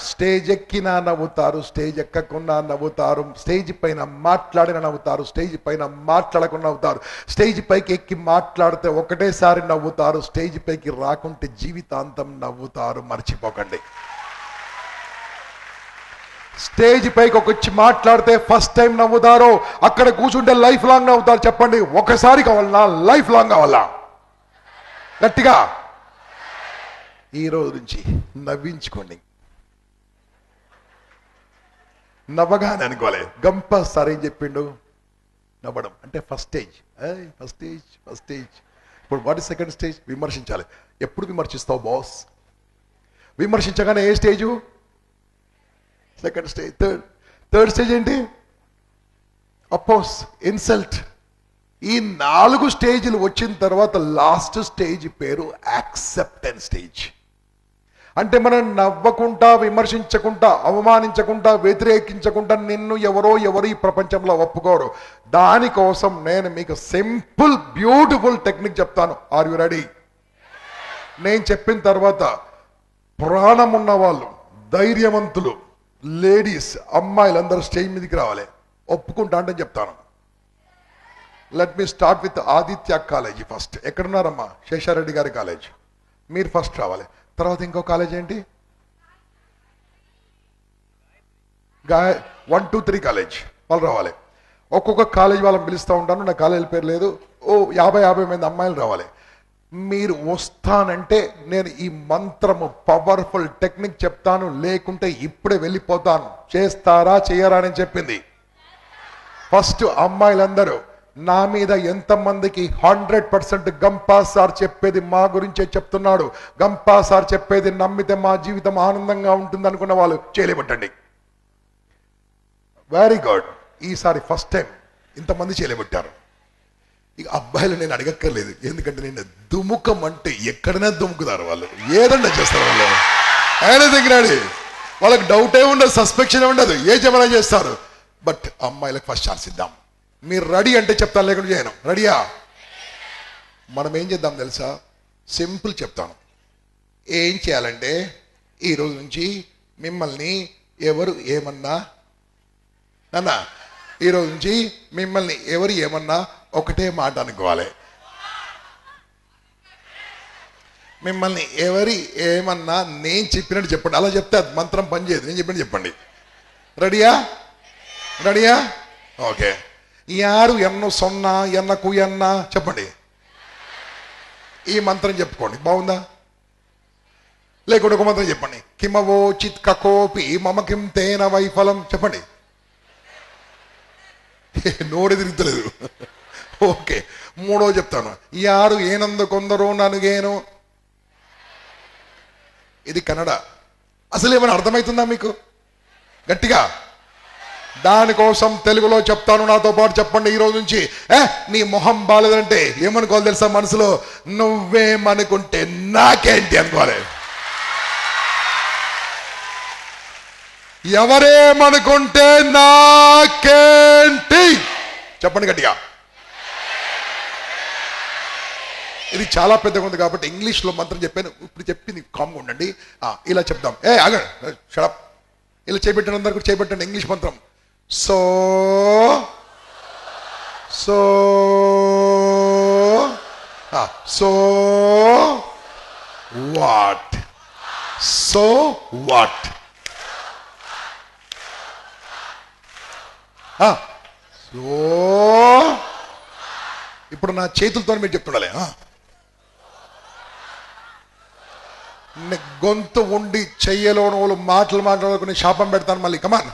స్టేజ్ ఎక్కినా నవ్వుతారు, స్టేజ్ ఎక్కకున్నా నవ్వుతారు. స్టేజ్ పైన మాట్లాడిన నవ్వుతారు, స్టేజ్ పైన మాట్లాడకుండా నవ్వుతారు. స్టేజ్ పైకి ఎక్కి మాట్లాడితే ఒకటేసారి నవ్వుతారు, స్టేజ్ పైకి రాకుంటే జీవితాంతం నవ్వుతారు. మర్చిపోకండి. స్టేజ్ పైకి వచ్చి మాట్లాడితే ఫస్ట్ టైం నవ్వుతారు, అక్కడ కూర్చుంటే లైఫ్ లాంగ్ నవ్వుతారు. చెప్పండి, ఒకసారి కావాలన్నా లైఫ్ లాంగ్ కావాలా? గట్టిగా ఈ రోజు నుంచి నవ్వించుకోండి. నవ్వగానే అనుకోవాలి. గంప సార్ ఏం చెప్పిండు? నవ్వడం అంటే first stage. First stage, first stage. ఇప్పుడు వాట్ ఇస్ సెకండ్ స్టేజ్? విమర్శించాలి. ఎప్పుడు విమర్శిస్తావు బాస్? విమర్శించగానే ఏ stage? Second stage. Third stage ఏంటి? Oppose, insult. ఈ 4 స్టేజ్లు వచ్చిన తర్వాత లాస్ట్ స్టేజ్ పేరు యాక్సెప్టెన్స్ స్టేజ్. అంటే మనం నవ్వకుండా, విమర్శించకుండా, అవమానించకుండా, వ్యతిరేకించకుండా నిన్ను ఎవరు ఈ ప్రపంచంలో ఒప్పుకోరు. దానికోసం నేను మీకు సింపుల్ బ్యూటిఫుల్ టెక్నిక్ చెప్తాను. Are you ready? నేను చెప్పిన తర్వాత ప్రాణం ఉన్న వాళ్ళు, ధైర్యవంతులు, లేడీస్, అమ్మాయిలందరూ స్టేజ్ మీదకి రావాలి. ఒప్పుకుంటా అంటే చెప్తాను. Let me start with Aditya college first. ఎక్కడున్నారమ్మా? శేషారెడ్డి గారి కాలేజ్. మీరు ఫస్ట్ రావాలి. తర్వాత ఇంకో కాలేజ్ ఏంటి? 1, 2, 3 కాలేజ్ వాళ్ళు రావాలి. ఒక్కొక్క కాలేజ్ వాళ్ళని పిలుస్తూ ఉంటాను. నా కాలేజీ పేరు లేదు. 50 మంది అమ్మాయిలు రావాలి. మీరు వస్తానంటే నేను ఈ మంత్రము పవర్ఫుల్ టెక్నిక్ చెప్తాను, లేకుంటే ఇప్పుడే వెళ్ళిపోతాను. చేస్తారా చేయరా అని చెప్పింది. ఫస్ట్ అమ్మాయిలందరూ నా మీద ఎంతమందికి 100% గంపా సార్ చెప్పేది మా గురించే చెప్తున్నాడు, గంపా సార్ చెప్పేది నమ్మితే మా జీవితం ఆనందంగా ఉంటుంది అనుకున్న వాళ్ళు చేయలేబట్టండి. Very good. ఈసారి ఫస్ట్ టైం ఇంతమంది చేయలేబట్టారు. ఇక అబ్బాయిలు నేను అడగక్కర్లేదు, ఎందుకంటే నేను దుముకం అంటే ఎక్కడైనా దుముకుతారు వాళ్ళు, ఏదన్నా చేస్తారు వాళ్ళు. Anything ready. వాళ్ళకి డౌటే ఉండదు, సస్పెక్షన్ ఉండదు, ఏ జమనా చేస్తారు. బట్ అమ్మాయిలకు ఫస్ట్ ఛాన్స్ ఇద్దాం. మీరు రెడీ అంటే చెప్తాను, లేకుండా చేయను. రెడీయా? మనం ఏం చేద్దాం తెలుసా? సింపుల్ చెప్తాను. ఏం చేయాలంటే ఈరోజు నుంచి మిమ్మల్ని ఎవరు ఏమన్నా అన్నా, ఈరోజు నుంచి మిమ్మల్ని ఎవరు ఏమన్నా ఒకటే మాట అనుకోవాలి. మిమ్మల్ని ఎవరి ఏమన్నా నేను చెప్పినట్టు చెప్పండి. అలా చెప్తే అది మంత్రం పనిచేయదు. నేను చెప్పినట్టు చెప్పండి. రెడీయా? రెడీయా? ఓకే. యారు ఎన్ను సొన్నా ఎన్నకు ఎన్న చెప్పండి. ఈ మంత్రం చెప్పుకోండి. బాగుందా? లేకుంటే ఒక మంత్రం చెప్పండి. కిమవో చిత్ కకోపి మమ కిం తేన వైఫలం చెప్పండి. నోడి తిరుగుతలేదు. ఓకే. మూడో చెప్తాను. యారు ఏనందు కొందరు ననుగేను. ఇది కన్నడ. అసలు ఏమైనా అర్థమవుతుందా మీకు? గట్టిగా దానికోసం తెలుగులో చెప్తాను, నాతో పాటు చెప్పండి. ఈ రోజు నుంచి నీ మొహం బాలేదంటే ఏమనుకోవాలి తెలుసా? మనసులో నువ్వేమనుకుంటే నాకేంటి అనుకోవాలి. ఎవరేమనుకుంటే నాకేంటి? చెప్పండి గట్టిగా. ఇది చాలా పెద్దగా ఉంది కాబట్టి ఇంగ్లీష్లో మంత్రం చెప్పాను. ఇప్పుడు చెప్పింది కామ్గా ఉండండి. ఇలా చెప్దాం. ఆగండి, షడప్. ఇలా చేపెట్టండి, అందరు కూడా చేపెట్టండి. ఇంగ్లీష్ మంత్రం. So so so what, so what, so. ఇప్పుడు నా చేతులతో మీరు చెప్తుండాలి. గొంతు ఉండి చెయ్యలోని వాళ్ళు మాటలు మాట్లాడుకుని శాపం పెడతాను మళ్ళీ. కమాన్.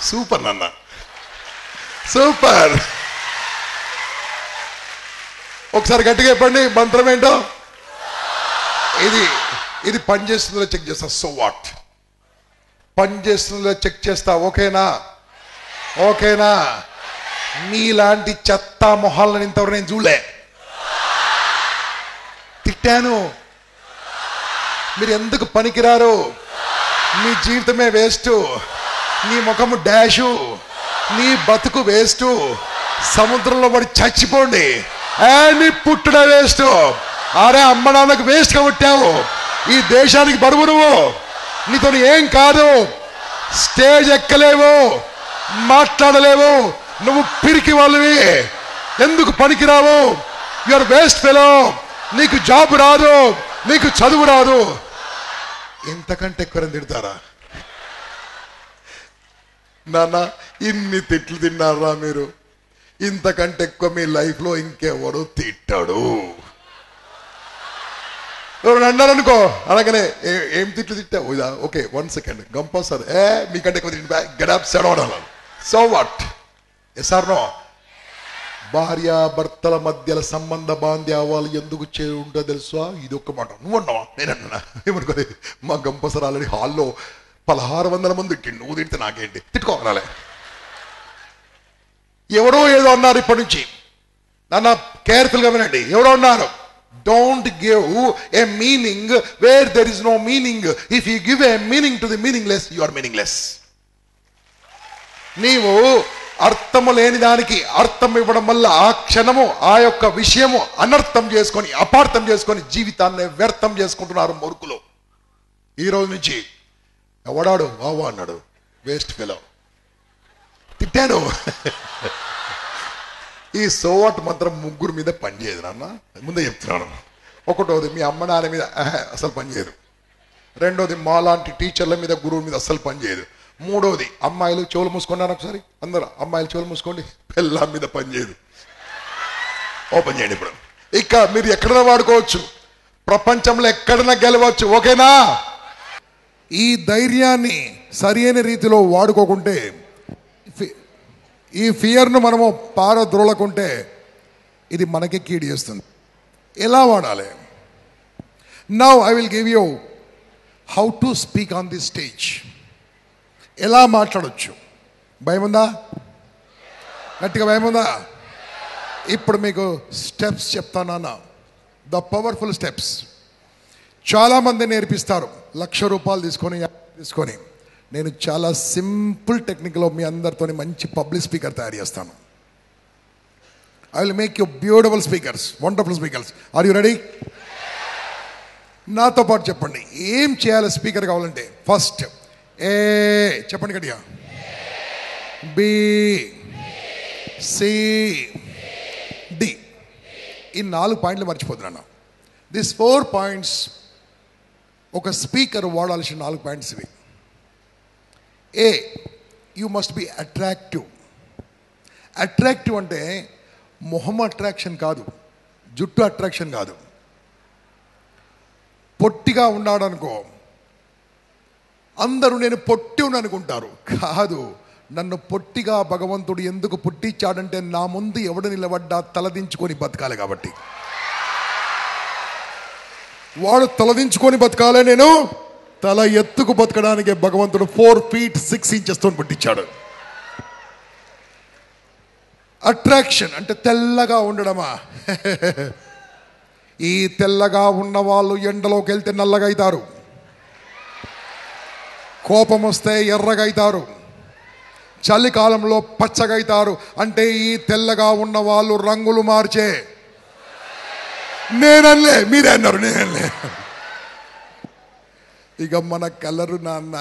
సూపర్ నాన్న, సూపర్. ఒకసారి గట్టిగా చెప్పండి మంత్రం ఏంటో. ఇది పని చేస్తుందో చెక్ చేస్తా. సో వాట్ పని చేస్తుందో చెక్ చేస్తా. ఓకేనా? ఓకేనా? మీలాంటి చెత్త మొహాలను ఇంతవరకు నేను చూడలే. తిట్టాను. మీరు ఎందుకు పనికిరారు? మీ జీవితమే వేస్ట్. నీ ముఖము డాషు, నీ బతుకు వేస్ట్. సముద్రంలో పడి చచ్చిపోండి. నీ పుట్టుడ వేస్ట్. అరే అమ్మ నాన్నకు వేస్ట్ గా పుట్టావు. ఈ దేశానికి బరువు నువ్వు. నీతో ఏం కాదు. స్టేజ్ ఎక్కలేవు, మాట్లాడలేవు. నువ్వు పిరికి వాళ్ళవి. ఎందుకు పనికిరావు? Your waste fellow. నీకు జాబ్ రాదు, నీకు చదువు రాదు. ఇంతకంటే ఎక్కువ తిడతారా నాన్న? ఇన్ని తిట్లు తిన్నారా మీరు? ఇంతకంటే ఎక్కువ మీ లైఫ్లో ఇంకెవడు తిట్టాడు? అన్నారనుకో, అనగానే ఏం తిట్లు తిట్టావు? ఇదా? ఓకే, 1 సెకండ్ గంప సార్. మీకంటే ఎక్కువ తింటా గడాప్ సెడవడాలి. So what? Yes or no? భార్యాభర్తల మధ్యల సంబంధ బాంధ్యావాళ్ళు ఎందుకు చేయి ఉంటుందో తెలుసా? ఇది ఒక్క మాట. నువ్వు అన్నావా? నేను అన్నా. ఏమనుకోలే. మా గంప సార్ ఆల్రెడీ హాల్లో 1600 మంది తిట్టిండు. నువ్వు తిడితే నాకేంటి? తిట్టుకోగలే. ఎవరో ఏదో అన్నారు. ఇప్పటి నుంచి నాన్న కేర్ఫుల్గా వినండి. ఎవరో అన్నారు, don't give a meaning where there is no meaning. If you give a meaning to the meaningless, you are meaningless. నీవు అర్థము లేని దానికి అర్థం ఇవ్వడం వల్ల ఆ క్షణము ఆ యొక్క విషయము అనర్థం చేసుకొని, అపార్థం చేసుకొని జీవితాన్ని వ్యర్థం చేసుకుంటున్నారు మూర్ఖులు. ఈ రోజు నుంచి ఎవడాడు వావా అన్నాడు, వేస్ట్ ఫెలో. తిట్టాను. ఈ సోవాట్ మంత్రం ముగ్గురు మీద పనిచేయదు నాన్న, ముందే చెప్తున్నాను. ఒకటోది మీ అమ్మ నాన్న మీద అసలు పనిచేయదు. రెండోది మాలాంటి టీచర్ల మీద, గురువు మీద అస్సలు పనిచేయదు. మూడోది అమ్మాయిలు చెవులు మూసుకున్నాను. ఒకసారి అందరూ అమ్మాయిలు చెవులు మూసుకోండి. పిల్లల మీద పనిచేయదు. ఓపెన్ చేయండి. ఇప్పుడు ఇక మీరు ఎక్కడైనా వాడుకోవచ్చు, ప్రపంచంలో ఎక్కడైనా గెలవచ్చు. ఓకేనా? ఈ ధైర్యాన్ని సరి అయిన రీతిలో వాడుకోకుంటే, ఈ ఫియర్ను మనము పారద్రోలకుంటే ఇది మనకి కీడు చేస్తుంది. ఎలా వాడాలి? Now I will give you how to speak on the stage. ఎలా మాట్లాడొచ్చు? భయం ఉందా? గట్టిగా భయం ఉందా? ఇప్పుడు మీకు స్టెప్స్ చెప్తానా, ద పవర్ఫుల్ స్టెప్స్. చాలామంది నేర్పిస్తారు 1,00,000 రూపాయలు తీసుకొని. నేను చాలా సింపుల్ టెక్నిక్లో మీ అందరితో మంచి పబ్లిక్ స్పీకర్ తయారు చేస్తాను. I will make you beautiful speakers, wonderful speakers. Are you ready? నాతో పాటు చెప్పండి ఏం చేయాలి స్పీకర్ కావాలంటే. ఫస్ట్ ఏ చెప్పండి గట్టిగా. B, C, D. ఈ 4 పాయింట్లు మర్చిపోతున్నాను. దిస్ 4 పాయింట్స్ ఒక స్పీకర్ వాడాల్సిన 4 పాయింట్స్ ఇవి. A, you must be attractive. Attractive అంటే మొహం అట్రాక్షన్ కాదు, జుట్టు అట్రాక్షన్ కాదు. పొట్టిగా ఉన్నాడు అనుకో, అందరూ నేను పొట్టి ఉన్నాను అనుకుంటారు. కాదు, నన్ను పొట్టిగా భగవంతుడు ఎందుకు పుట్టించాడంటే నా ముందు ఎవడు నిలబడ్డా తలదించుకొని బతకాలి కాబట్టి. వాడు తలదించుకొని బతకాలే, నేను తల ఎత్తుకు బతకడానికి భగవంతుడు 4 feet 6 inches పుట్టించాడు. అట్రాక్షన్ అంటే తెల్లగా ఉండడమా? ఈ తెల్లగా ఉన్న వాళ్ళు ఎండలోకి వెళ్తే నల్లగా అవుతారు, కోపం వస్తే ఎర్రగా అవుతారు, చలికాలంలో పచ్చగా అవుతారు. అంటే ఈ తెల్లగా ఉన్న వాళ్ళు రంగులు మార్చే. నేనలే, మీరే అన్నారు, నేనలే. ఇక మన కలరు నాన్న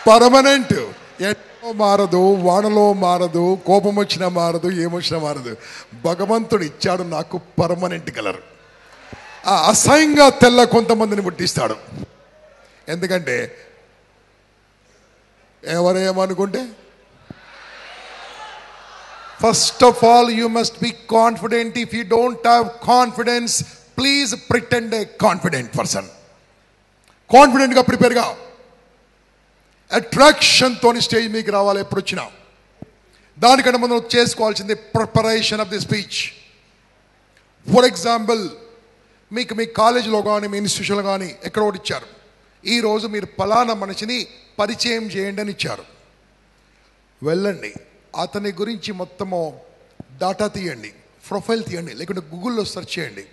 పర్మనెంట్. ఎండలో మారదు, వానలో మారదు, కోపం వచ్చినా మారదు, ఏమొచ్చినా మారదు. భగవంతుడు ఇచ్చాడు నాకు పర్మనెంట్ కలర్. ఆ అసహ్యంగా తెల్ల కొంతమందిని పుట్టిస్తాడు. ఎందుకంటే ఎవరేమనుకుంటే, first of all you must be confident. If you don't have confidence, please pretend a confident person. కాన్ఫిడెంట్గా ప్రిపేర్గా అట్రాక్షన్తో స్టేజ్ మీకు రావాలి. ఎప్పుడు వచ్చినా దానికంటే ముందు చేసుకోవాల్సింది preparation of the speech. For example, మీకు మీ కాలేజీలో కానీ మీ ఇన్స్టిట్యూషన్లో కానీ ఎక్కడ ఒకటి ఇచ్చారు, ఈరోజు మీరు ఫలానా మనిషిని పరిచయం చేయండి అని ఇచ్చారు. వెళ్ళండి, అతని గురించి మొత్తము డాటా తీయండి, ప్రొఫైల్ తీయండి, లేకుంటే గూగుల్లో సెర్చ్ చేయండి,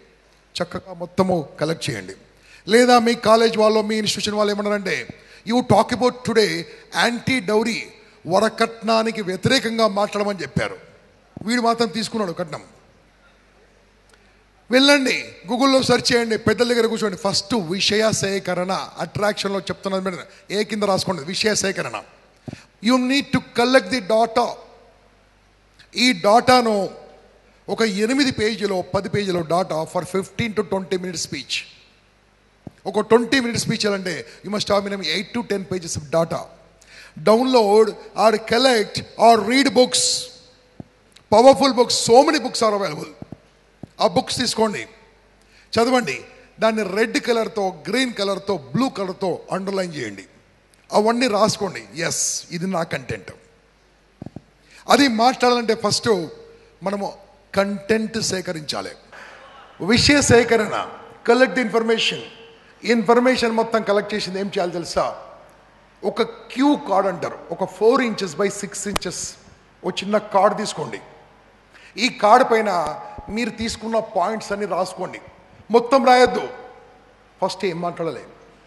చక్కగా మొత్తము కలెక్ట్ చేయండి. లేదా మీ కాలేజ్ వాళ్ళు మీ ఇన్స్టిట్యూషన్ వాళ్ళు ఏమన్నారంటే, you talk about today anti dowry, వరకట్నానికి వ్యతిరేకంగా మాట్లాడమని చెప్పారు. వీడు మాత్రం తీసుకున్నాడు కట్నం. వెళ్ళండి, గూగుల్లో సెర్చ్ చేయండి, పెద్దల దగ్గర కూర్చోండి. ఫస్ట్ విషయ సేకరణ. అట్రాక్షన్లో చెప్తున్నది ఏ కింద రాసుకోండి, విషయ సేకరణ. You need to collect the data. ఈ డాటాను ఒక 8 పేజీలో 10 పేజీలో data for 15 to 20 minutes speech. ఒక 20 minutes స్పీచ్ అంటే you must have minimum 8 to 10 pages of data. Download or collect or read books, powerful books. So many books are available. ఆ books తీసుకోండి, చదవండి. దాన్ని రెడ్ కలర్తో, గ్రీన్ కలర్తో, blue కలర్తో underline చేయండి. అవన్నీ రాసుకోండి. ఎస్, ఇది నా కంటెంట్. అది మాట్లాడాలంటే ఫస్ట్ మనము కంటెంట్ సేకరించాలి. విషయ సేకరణ, కలెక్ట్ ఇన్ఫర్మేషన్. ఇన్ఫర్మేషన్ మొత్తం కలెక్ట్ చేసింది ఏం చేయాలి తెలుసా? ఒక క్యూ కార్డ్ అంటారు, ఒక 4 inches by 6 inches ఒక చిన్న కార్డ్ తీసుకోండి. ఈ కార్డ్ పైన మీరు తీసుకున్న పాయింట్స్ అన్ని రాసుకోండి. మొత్తం రాయొద్దు. ఫస్ట్ ఏం మాట్లాడాలి,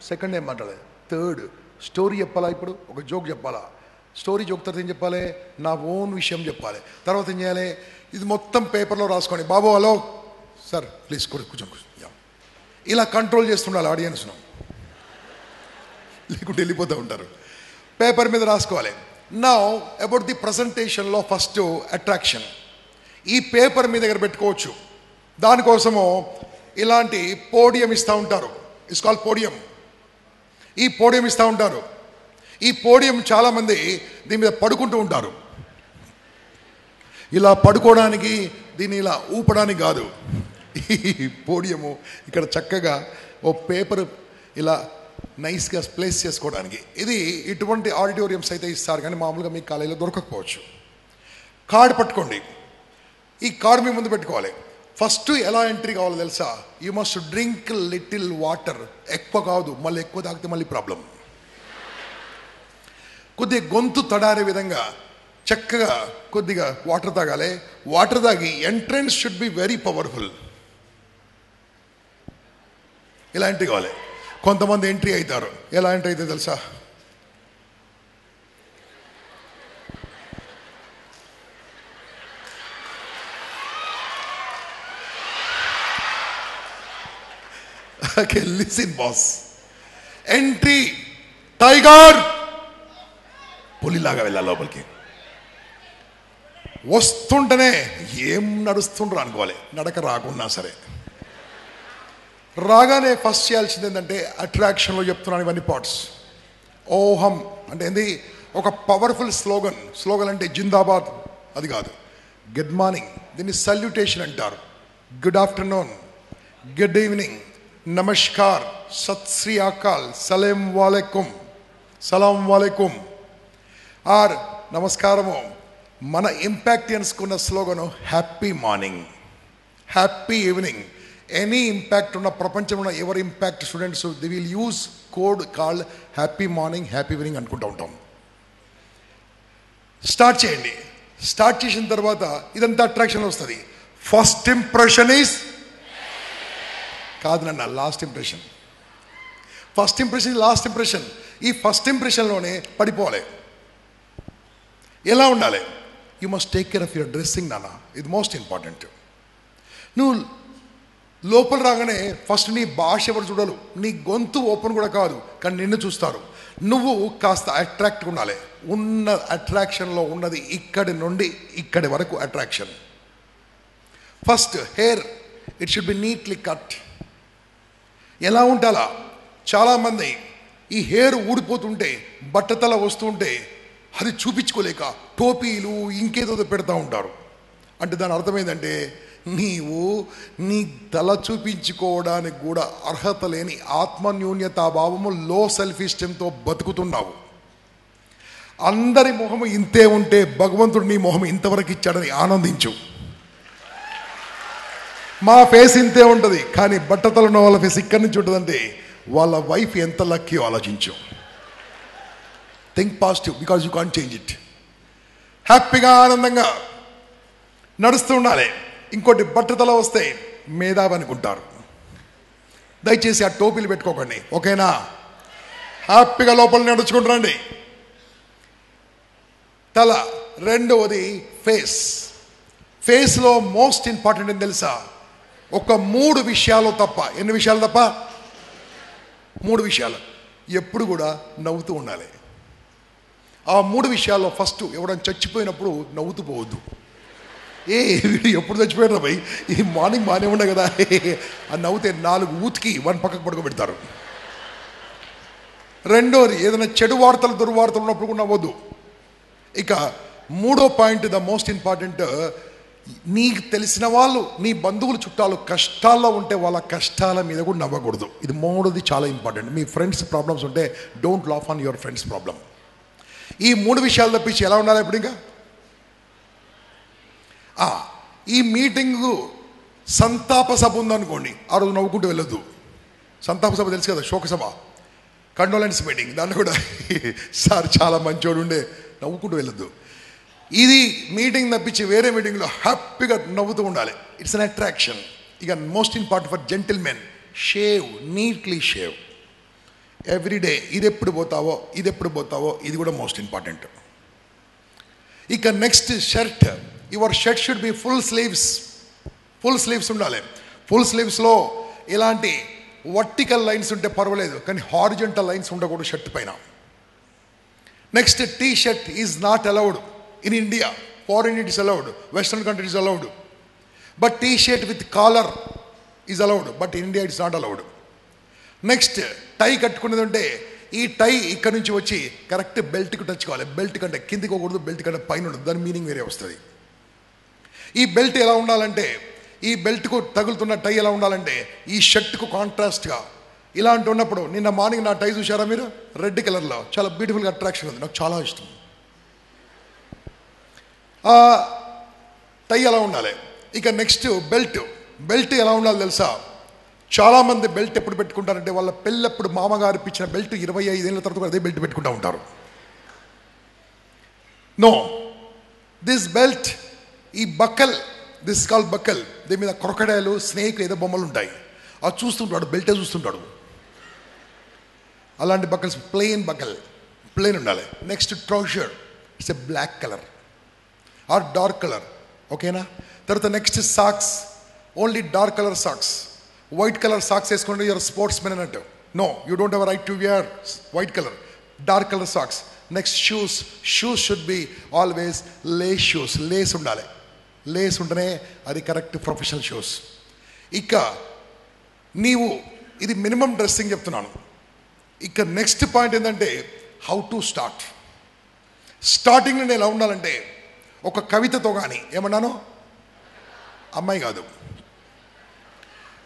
సెకండ్ ఏం మాట్లాడాలి, థర్డ్ స్టోరీ చెప్పాలా, ఇప్పుడు ఒక జోక్ చెప్పాలా, స్టోరీ జోక్ తర్వాత ఏం చెప్పాలి, నా ఓన్ విషయం చెప్పాలి, తర్వాత ఏం చేయాలి, ఇది మొత్తం పేపర్లో రాసుకోండి. బాబు హలో సార్ ప్లీజ్ కూర్చోండి. ఇలా కంట్రోల్ చేస్తుండాలి ఆడియన్స్ను, లేకుంటే వెళ్ళిపోతూ ఉంటారు. పేపర్ మీద రాసుకోవాలి. నౌ అబౌట్ ది ప్రజెంటేషన్లో ఫస్ట్ అట్రాక్షన్. ఈ పేపర్ మీ దగ్గర పెట్టుకోవచ్చు. దానికోసము ఇలాంటి పోడియం ఇస్తూ ఉంటారు. It's called podium. ఈ పోడియం ఇస్తూ ఉంటారు. ఈ పోడియం చాలామంది దీని మీద పడుకుంటూ ఉంటారు. ఇలా పడుకోవడానికి, దీన్ని ఇలా ఊపడానికి కాదు. ఈ పోడియము ఇక్కడ చక్కగా ఓ పేపర్ ఇలా నైస్గా ప్లేస్ చేసుకోవడానికి. ఇది ఇటువంటి ఆడిటోరియంస్ అయితే ఇస్తారు, కానీ మామూలుగా మీ కాలేజీలో దొరకకపోవచ్చు. కార్డ్ పట్టుకోండి. ఈ కార్డ్ మీ ముందు పెట్టుకోవాలి. ఫస్ట్ ఎలా ఎంట్రీ కావాలో తెలుసా? You must drink little water. ఎక్కువ కాదు, మళ్ళీ ఎక్కువ తాగితే మళ్ళీ ప్రాబ్లం. కొద్దిగా గొంతు తడారే విధంగా చక్కగా కొద్దిగా వాటర్ తాగాలి. వాటర్ తాగి entrance should be very powerful. ఇలా ఎంట్రీ కావాలి. కొంతమంది ఎంట్రీ అవుతారు. ఎలా ఎంట్రీ అయితే తెలుసా? Okay, listen boss. Entry tiger, పులిలాగా వెళ్ళాలి లోపలికి. వస్తుంటేనే ఏం నడుస్తుండ్రు అనుకోవాలి, నడక రాకున్నా సరే. రాగానే ఫస్ట్ చేయాల్సింది ఏంటంటే, అట్రాక్షన్లో చెప్తున్నాను ఇవన్నీ పార్ట్స్. ఓహం అంటే ఏంది? ఒక పవర్ఫుల్ స్లోగన్. స్లోగన్ అంటే జిందాబాద్ అది కాదు. గుడ్ మార్నింగ్, దీన్ని సల్యూటేషన్ అంటారు. Good afternoon, good evening, namaskar, సత్ శ్రీ అకాల్, సలాం వాలేకుం, సలాం వాలేకుం ఆర్ నమస్కారము. మన ఇంపాక్టియన్స్కున్న slogan happy morning, happy evening. Any impact ఉన్న ప్రపంచంలో ఉన్న ఎవరి impact students the will use code called happy morning, happy evening అనుకుంటూ ఉంటాం. స్టార్ట్ చేయండి. స్టార్ట్ చేసిన తర్వాత ఇదంతా అట్రాక్షన్ వస్తుంది. ఫస్ట్ ఇంప్రెషన్ ఈజ్ కాదు నాన్న, last impression. First impression, last impression. ఈ ఫస్ట్ ఇంప్రెషన్లోనే పడిపోవాలి. ఎలా ఉండాలి? You must take care of your dressing నాన్న, ఇది మోస్ట్ ఇంపార్టెంట్. నువ్వు లోపల రాగానే ఫస్ట్ నీ భాష ఎవరు చూడాలి, నీ గొంతు ఓపెన్ కూడా కాదు, కానీ నిన్ను చూస్తారు. నువ్వు కాస్త అట్రాక్ట్ ఉండాలి. ఉన్న అట్రాక్షన్లో ఉన్నది ఇక్కడి నుండి ఇక్కడి వరకు attraction. First hair, it should be neatly cut. ఎలా ఉండాలా? చాలామంది ఈ హెయిర్ ఊడిపోతుంటే, బట్టతల వస్తుంటే అది చూపించుకోలేక టోపీలు ఇంకేదో పెడతా ఉంటారు. అంటే దాని అర్థమైందంటే నీవు నీ తల చూపించుకోవడానికి కూడా అర్హత లేని ఆత్మన్యూన్యతాభావము, లో సెల్ఫ్ ఇస్టమ్తో బతుకుతున్నావు. అందరి మొహము ఇంతే ఉంటే భగవంతుడు నీ మొహం ఇంతవరకు ఇచ్చాడని ఆనందించు. మా ఫేస్ ఇంతే ఉంటుంది, కానీ బట్టతల ఉన్న వాళ్ళ ఫేస్ ఇక్కడి నుంచి ఉంటుందంటే వాళ్ళ వైఫ్ ఎంత లక్కీయో ఆలోచించు. Think positive, because you can't change it. హ్యాపీగా ఆనందంగా నడుస్తూ ఉండాలి. ఇంకోటి, బట్టతల వస్తే మేధావి అనుకుంటారు. దయచేసి ఆ టోపీలు పెట్టుకోకండి, ఓకేనా? హ్యాపీగా లోపల నడుచుకుంటారండి. తల. రెండవది ఫేస్. ఫేస్లో మోస్ట్ ఇంపార్టెంట్ ఏం తెలుసా? ఒక 3 విషయాలు తప్ప. ఎన్ని విషయాలు తప్ప? 3 విషయాలు. ఎప్పుడు కూడా నవ్వుతూ ఉండాలి. ఆ 3 విషయాల్లో ఫస్ట్, ఎవడన్నా చచ్చిపోయినప్పుడు నవ్వుతూ పోవద్దు. వీడు ఎప్పుడు చచ్చిపోయాడు భయ్, ఈ మార్నింగ్ బాగానే ఉండే కదా అని నవ్వుతే 4 ఊతికి 1 పక్కకు పడుకోబెడతారు. రెండోది, ఏదైనా చెడు వార్తలు దుర్వార్తలు ఉన్నప్పుడు కూడా నవ్వద్దు. ఇక 3వ పాయింట్, ద మోస్ట్ ఇంపార్టెంట్, నీకు తెలిసిన వాళ్ళు, నీ బంధువులు చుట్టాలు కష్టాల్లో ఉంటే వాళ్ళ కష్టాల మీద కూడా నవ్వకూడదు. ఇది 3వది చాలా ఇంపార్టెంట్. మీ ఫ్రెండ్స్ ప్రాబ్లమ్స్ ఉంటే don't laugh on your friends problem. ఈ 3 విషయాలు తప్పించి ఎలా ఉండాలి ఇప్పుడు? ఇంకా ఈ మీటింగు సంతాప సభ ఉందనుకోండి, ఆ రోజు నవ్వుకుంటూ వెళ్ళొద్దు. సంతాప సభ తెలుసు కదా, శోకసభ, కండోలెన్స్ మీటింగ్. దాంట్లో కూడా సార్ చాలా మంచోడు ఉండే, నవ్వుకుంటూ వెళ్ళొద్దు. ఇది మీటింగ్ తప్పించి వేరే మీటింగ్లో హ్యాపీగా నవ్వుతూ ఉండాలి. It's an attraction. ఇక most important for gentlemen, shave, neatly shave everyday. ఇది ఎప్పుడు పోతావో ఇది కూడా మోస్ట్ ఇంపార్టెంట్. ఇక next, shirt. Your shirt should be full sleeves ఉండాలి. ఫుల్ స్లీవ్స్లో ఇలాంటి వర్టికల్ లైన్స్ ఉంటే పర్వాలేదు, కానీ హారిజంటల్ లైన్స్ ఉండకూడదు షర్ట్ పైన. Next, T shirt is not allowed in India. Foreign it is allowed, western country is allowed. But T shirt with collar is allowed, but in India it's not allowed. Next, tie కట్టుకునేది ఉంటే ఈ tie ఇక్కడ నుంచి వచ్చి correct బెల్ట్కి touch కావాలి. Belt కంటే కిందికి పోకూడదు, బెల్ట్ కంటే పైన ఉండదు. దాని మీనింగ్ వేరే వస్తుంది. ఈ బెల్ట్ ఎలా ఉండాలంటే, ఈ బెల్ట్కు తగులుతున్న టై ఎలా ఉండాలంటే ఈ షర్ట్కు కాంట్రాస్ట్గా ఇలాంటి ఉన్నప్పుడు, నిన్న మార్నింగ్ నా టై చూసారా మీరు? రెడ్ కలర్లో చాలా బ్యూటిఫుల్గా అట్రాక్షన్ ఉంది, నాకు చాలా ఇష్టం. టై ఎలా ఉండాలి. ఇక నెక్స్ట్, బెల్ట్ ఎలా ఉండాలి తెలుసా? చాలామంది బెల్ట్ ఎప్పుడు పెట్టుకుంటారంటే వాళ్ళ పెళ్ళప్పుడు మామగారు ఇప్పించిన బెల్ట్ 25 ఏళ్ళ తర్వాత అదే బెల్ట్ పెట్టుకుంటూ ఉంటారు. నో, దిస్ బెల్ట్, ఈ బక్కల్, దిస్ కాల్ బక్కల్, దీని మీద క్రొకడైలు, స్నేక్ ఏదో బొమ్మలు ఉంటాయి. అది చూస్తుంటాడు, బెల్టే చూస్తుంటాడు. అలాంటి బక్కల్స్ ప్లెయిన్ ఉండాలి. Next, trouser, it's a black colour or dark colour, ఓకేనా? తర్వాత next, socks, only dark colour socks. White colour socks వేసుకుంటే యువర్ స్పోర్ట్స్ మెన్ అన్నట్టు. No, you don't have right to wear white colour. Dark colour socks. Next, shoes should be always lace shoes. Lace ఉండాలి. Lace ఉంటేనే అది correct professional shoes. ఇక నీవు, ఇది minimum dressing చెప్తున్నాను. ఇక నెక్స్ట్ పాయింట్ ఏంటంటే హౌ టు స్టార్టింగ్ నుండి ఎలా ఉండాలంటే, ఒక కవితతో కానీ, ఏమన్నాను, అమ్మాయి కాదు,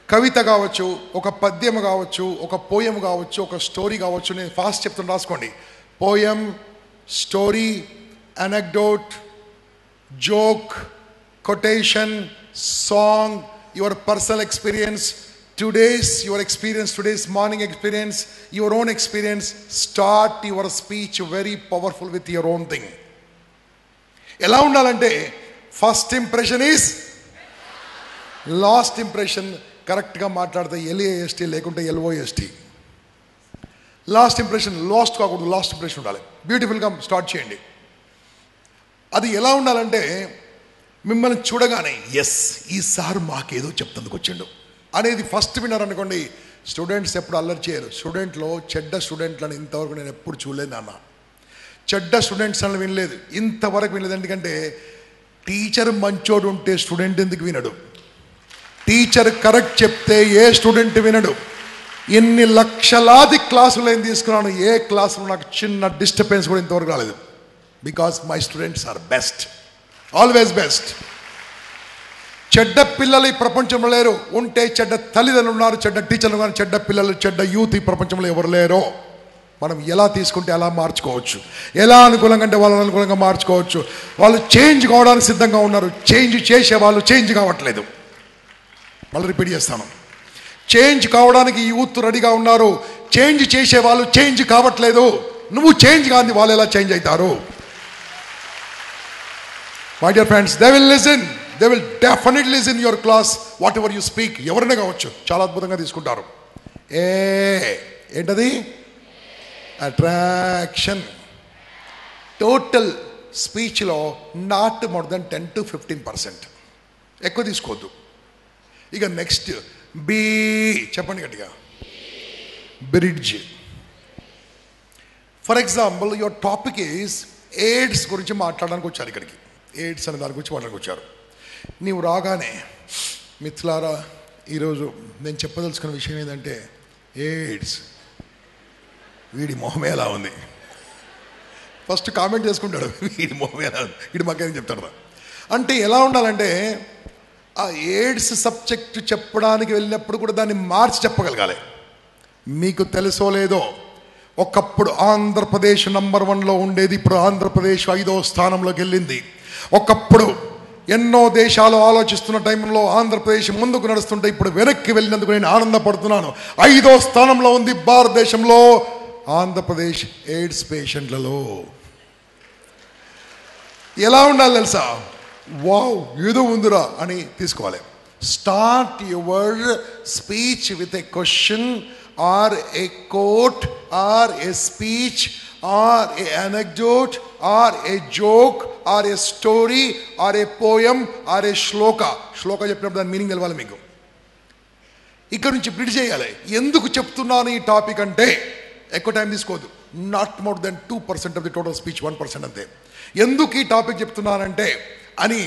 కవిత కావచ్చు, ఒక పద్యం కావచ్చు, ఒక పోయం కావచ్చు, ఒక స్టోరీ కావచ్చు. నేను ఫాస్ట్ చెప్తాను, రాసుకోండి. Poem, story, anecdote, joke, quotation, song, your personal experience, today's morning experience, your own experience. Start your speech very powerful with your own thing. ఎలా ఉండాలంటే first impression is lost impression. కరెక్ట్గా మాట్లాడితే LAST లేకుంటే LOST. Last impression last కాకూడదు, last impression ఉండాలి. బ్యూటిఫుల్గా start చేయండి. అది ఎలా ఉండాలంటే మిమ్మల్ని చూడగానే ఎస్ ఈ సార్ మాకేదో చెప్తందుకు వచ్చిండు అనేది ఫస్ట్ విన్నారనుకోండి. స్టూడెంట్స్ ఎప్పుడు అల్లరి చేయరు. స్టూడెంట్లో చెడ్డ స్టూడెంట్లను ఇంతవరకు నేను ఎప్పుడు చూడలేదు నాన్న. చెడ్డ స్టూడెంట్స్ అని వినలేదు, ఇంతవరకు వినలేదు. ఎందుకంటే టీచర్ మంచోడు ఉంటే స్టూడెంట్ ఎందుకు వినడు? టీచర్ కరెక్ట్ చెప్తే ఏ స్టూడెంట్ వినడు? ఎన్ని లక్షలాది క్లాసులు నేను తీసుకున్నాను, ఏ క్లాసులో నాకు చిన్న డిస్టర్బెన్స్ కూడా ఇంతవరకు రాలేదు. Because my students are best, always best. చెడ్డ పిల్లలు ఈ ప్రపంచంలో లేరు. ఉంటే చెడ్డ తల్లిదండ్రులు ఉన్నారు, చెడ్డ టీచర్లు ఉన్నారు. చెడ్డ పిల్లలు, చెడ్డ యూత్ ఈ ప్రపంచంలో ఎవరు లేరో. మనం ఎలా తీసుకుంటే అలా మార్చుకోవచ్చు, ఎలా అనుకూలంగా అంటే వాళ్ళని అనుకూలంగా మార్చుకోవచ్చు. వాళ్ళు చేంజ్ కావడానికి సిద్ధంగా ఉన్నారు. చేంజ్ చేసే వాళ్ళు చేంజ్ కావట్లేదు. మళ్ళీ రిపీట్ చేస్తాను, చేంజ్ కావడానికి యూత్ రెడీగా ఉన్నారు. చేంజ్ చేసే వాళ్ళు చేంజ్ కావట్లేదు. నువ్వు చేంజ్ కాని వాళ్ళు ఎలా చేంజ్ అవుతారు? My dear friends, they will listen, they will definitely listen your class, whatever you speak. ఎవరైనా కావచ్చు, చాలా అద్భుతంగా తీసుకుంటారు. ఏంటది? అట్రాక్షన్. టోటల్ స్పీచ్లో నాట్ మోర్ దెన్ 10 to 15%, ఎక్కువ తీసుకోవద్దు. ఇక నెక్స్ట్ బి, చెప్పండి గట్టిగా. Bridge. For example your topic is AIDS గురించి మాట్లాడడానికి వచ్చారు ఇక్కడికి. ఎయిడ్స్ అనే దాని గురించి మాట్లాడడానికి వచ్చారు. నీవు రాగానే మిత్రులారా ఈరోజు నేను చెప్పదలుచుకున్న విషయం ఏంటంటే ఎయిడ్స్, వీడి మొహమే ఎలా ఉంది. ఫస్ట్ కామెంట్ చేసుకుంటాడు, వీడి మొహమే ఎలా ఉంది, వీడి మాకేం చెప్తాడు. అంటే ఎలా ఉండాలంటే ఆ ఎయిడ్స్ సబ్జెక్టు చెప్పడానికి వెళ్ళినప్పుడు కూడా దాన్ని మార్చి చెప్పగలగాలి. మీకు తెలుసో లేదో, ఒకప్పుడు ఆంధ్రప్రదేశ్ నంబర్ 1లో ఉండేది, ఇప్పుడు ఆంధ్రప్రదేశ్ 5వ స్థానంలోకి వెళ్ళింది. ఒకప్పుడు ఎన్నో దేశాలు ఆలోచిస్తున్న టైంలో ఆంధ్రప్రదేశ్ ముందుకు నడుస్తుంటే ఇప్పుడు వెనక్కి వెళ్ళినందుకు నేను ఆనందపడుతున్నాను. 5వ స్థానంలో ఉంది భారతదేశంలో ఆంధ్రప్రదేశ్ ఎయిడ్స్ పేషెంట్లలో. ఎలా ఉండాలి తెలుసా? వావ్, ఏదో ఉందిరా అని తీసుకోవాలి. Start your speech with a question or a quote or a speech or a anecdote or a joke or a story or a poem or a shloka. Shloka చెప్పినప్పుడు దాని మీనింగ్ తెలవాలి మీకు. ఇక్కడ నుంచి ప్రిడ్ చేయాలి. ఎందుకు చెప్తున్నాను ఈ టాపిక్ అంటే ఎక్కువ టైం తీసుకోవద్దు. Not more then 2% of the total speech, 1% అంతే. ఎందుకు ఈ టాపిక్ చెప్తున్నానంటే అని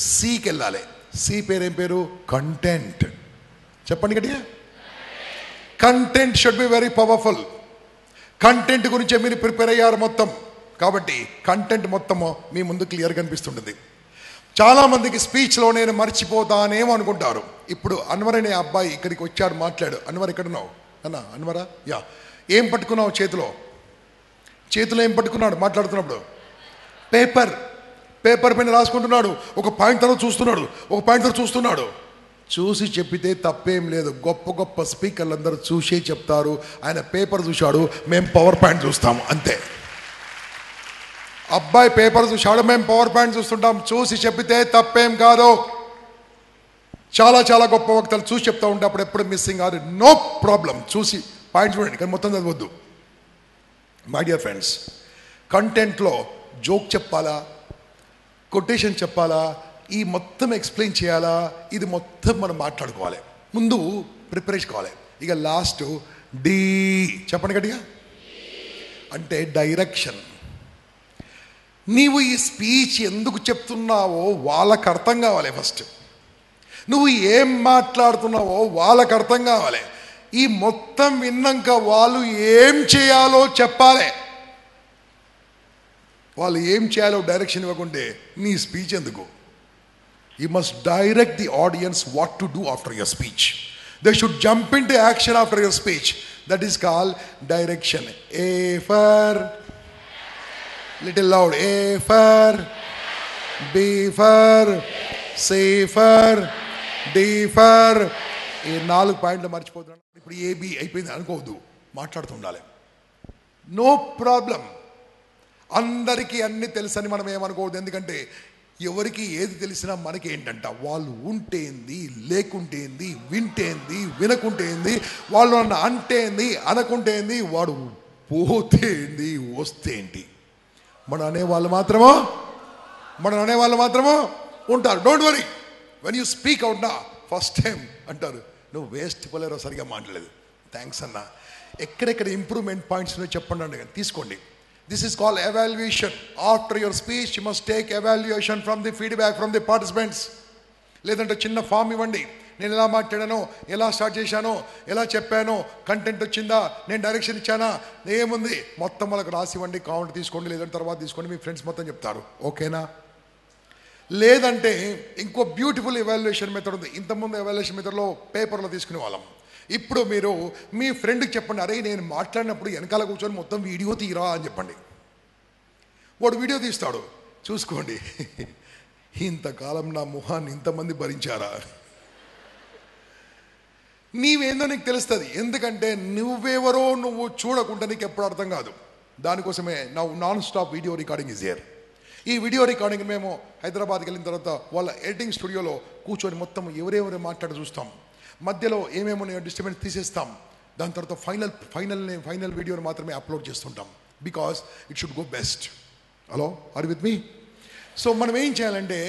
సికి వెళ్ళాలి. సి పేరు ఏం పేరు? కంటెంట్. చెప్పండి గట్టిగా. Content should be very powerful. Content గురించే మీరు ప్రిపేర్ అయ్యారు మొత్తం. కాబట్టి కంటెంట్ మొత్తము మీ ముందు క్లియర్గా కనిపిస్తుంటుంది. చాలామందికి స్పీచ్లో నేను మర్చిపోతానేమో అనుకుంటారు. ఇప్పుడు అన్వర్ అనే అబ్బాయి ఇక్కడికి వచ్చాడు, మాట్లాడు. అన్వర్ ఎక్కడున్నావు అన్న? అన్వరా, యా. ఏం పట్టుకున్నావు చేతిలో? చేతిలో ఏం పట్టుకున్నాడు మాట్లాడుతున్నప్పుడు? పేపర్ పైన రాసుకుంటున్నాడు. ఒక పాయింట్ తర్వాత చూస్తున్నాడు. చూసి చెప్పితే తప్పేం లేదు. గొప్ప గొప్ప స్పీకర్లు అందరూ చూసే చెప్తారు. ఆయన పేపర్ చూశాడు, మేము పవర్ పాయింట్ చూస్తాము, అంతే. అబ్బాయి పేపర్ చూశాడు, మేము పవర్ పాయింట్ చూస్తుంటాం. చూసి చెప్పితే తప్పేం కాదు. చాలా చాలా గొప్ప వక్తలు చూసి చెప్తా ఉంటే అప్పుడు ఎప్పుడు మిస్సింగ్ కాదు, నో ప్రాబ్లం. చూసి పాయింట్ చూడండి, కానీ మొత్తం చదవద్దు. మై డియర్ ఫ్రెండ్స్, కంటెంట్లో జోక్ చెప్పాలా, కొటేషన్ చెప్పాలా, ఈ మొత్తం ఎక్స్ప్లెయిన్ చేయాలా, ఇది మొత్తం మనం మాట్లాడుకోవాలి. ముందు ప్రిపరేషన్ కావాలి. ఇక లాస్ట్ డి, చెప్పండి గట్టిగా. అంటే డైరెక్షన్. నీవు ఈ స్పీచ్ ఎందుకు చెప్తున్నావో వాళ్ళకు అర్థం కావాలి. ఫస్ట్ నువ్వు ఏం మాట్లాడుతున్నావో వాళ్ళకు అర్థం కావాలి. ఈ మొత్తం విన్నాక వాళ్ళు ఏం చేయాలో చెప్పాలి. వాళ్ళు ఏం చేయాలో డైరెక్షన్ ఇవ్వకుంటే నీ స్పీచ్ ఎందుకు? You must direct the audience what to do after your speech. They should jump into action after your speech. That is called direction. A for, little loud, A for, B for, C for, D for. ఈ 4 పాయింట్లు మర్చిపోతున్నాను. ఇప్పుడు AB అయిపోయింది అనుకోవద్దు, మాట్లాడుతూ ఉండాలి. No problem. అందరికీ అన్ని తెలుసని మనం ఏమనుకోవద్దు. ఎందుకంటే ఎవరికి ఏది తెలిసినా మనకి ఏంటంట, వాళ్ళు ఉంటేంది, లేకుంటేంది, వింటేంది, వినకుంటేంది, వాళ్ళు అన్న అంటేంది, అనకుంటేంది, వాడు పోతేంది, వస్తేంటి. మనం అనేవాళ్ళు మాత్రమో ఉంటారు. Don't worry, when you speak out నా ఫస్ట్ టైం అంటారు, నువ్వు వేస్ట్ పోలేరో, సరిగా మాట్లాడలేదు, థ్యాంక్స్ అన్న. ఎక్కడెక్కడ ఇంప్రూవ్మెంట్ పాయింట్స్ చెప్పండి అండి, తీసుకోండి. This is called evaluation. After your speech you must take evaluation from the feedback from the participants. లేదంటే చిన్న ఫామ్ ఇవ్వండి, నేను ఎలా మాట్లాడానో, ఎలా స్టార్ట్ చేశానో, ఎలా చెప్పానో, కంటెంట్ వచ్చిందా, నేను డైరెక్షన్ ఇచ్చానా, ఏముంది మొత్తం వాళ్ళకి రాసి ఇవ్వండి, కౌంట్ తీసుకోండి, లేదంటే తర్వాత తీసుకోండి, మీ ఫ్రెండ్స్ మొత్తం చెప్తారు. ఓకేనా? లేదంటే ఇంకో బ్యూటిఫుల్ ఎవాల్యుయేషన్ మెథడ్ ఉంది. ఇంతకుముందు ఎవాల్యుయేషన్ మెథడ్లో పేపర్లో తీసుకునే వాళ్ళం. ఇప్పుడు మీరు మీ ఫ్రెండ్కి చెప్పండి, అరే నేను మాట్లాడినప్పుడు వెనకాల కూర్చొని మొత్తం వీడియో తీరా అని చెప్పండి. వాడు వీడియో తీస్తాడు, చూసుకోండి. ఇంతకాలం నా మొహాన్ని ఇంతమంది భరించారా? నీవేందో నీకు తెలుస్తుంది. ఎందుకంటే నువ్వెవరో నువ్వు చూడకుండా నీకు ఎప్పుడు అర్థం కాదు. దానికోసమే non stop video recording is here. ఈ వీడియో రికార్డింగ్ మేము హైదరాబాద్కి వెళ్ళిన తర్వాత వాళ్ళ ఎడిటింగ్ స్టూడియోలో కూర్చొని మొత్తం ఎవరెవరు మాట్లాడి చూస్తాం. మధ్యలో ఏమేమో డిస్టర్బెన్స్ తీసేస్తాం. దాని తర్వాత ఫైనల్ వీడియోని మాత్రమే అప్లోడ్ చేస్తుంటాం. Because it should go best. Hello, are with me? So మనం ఏం చేయాలంటే,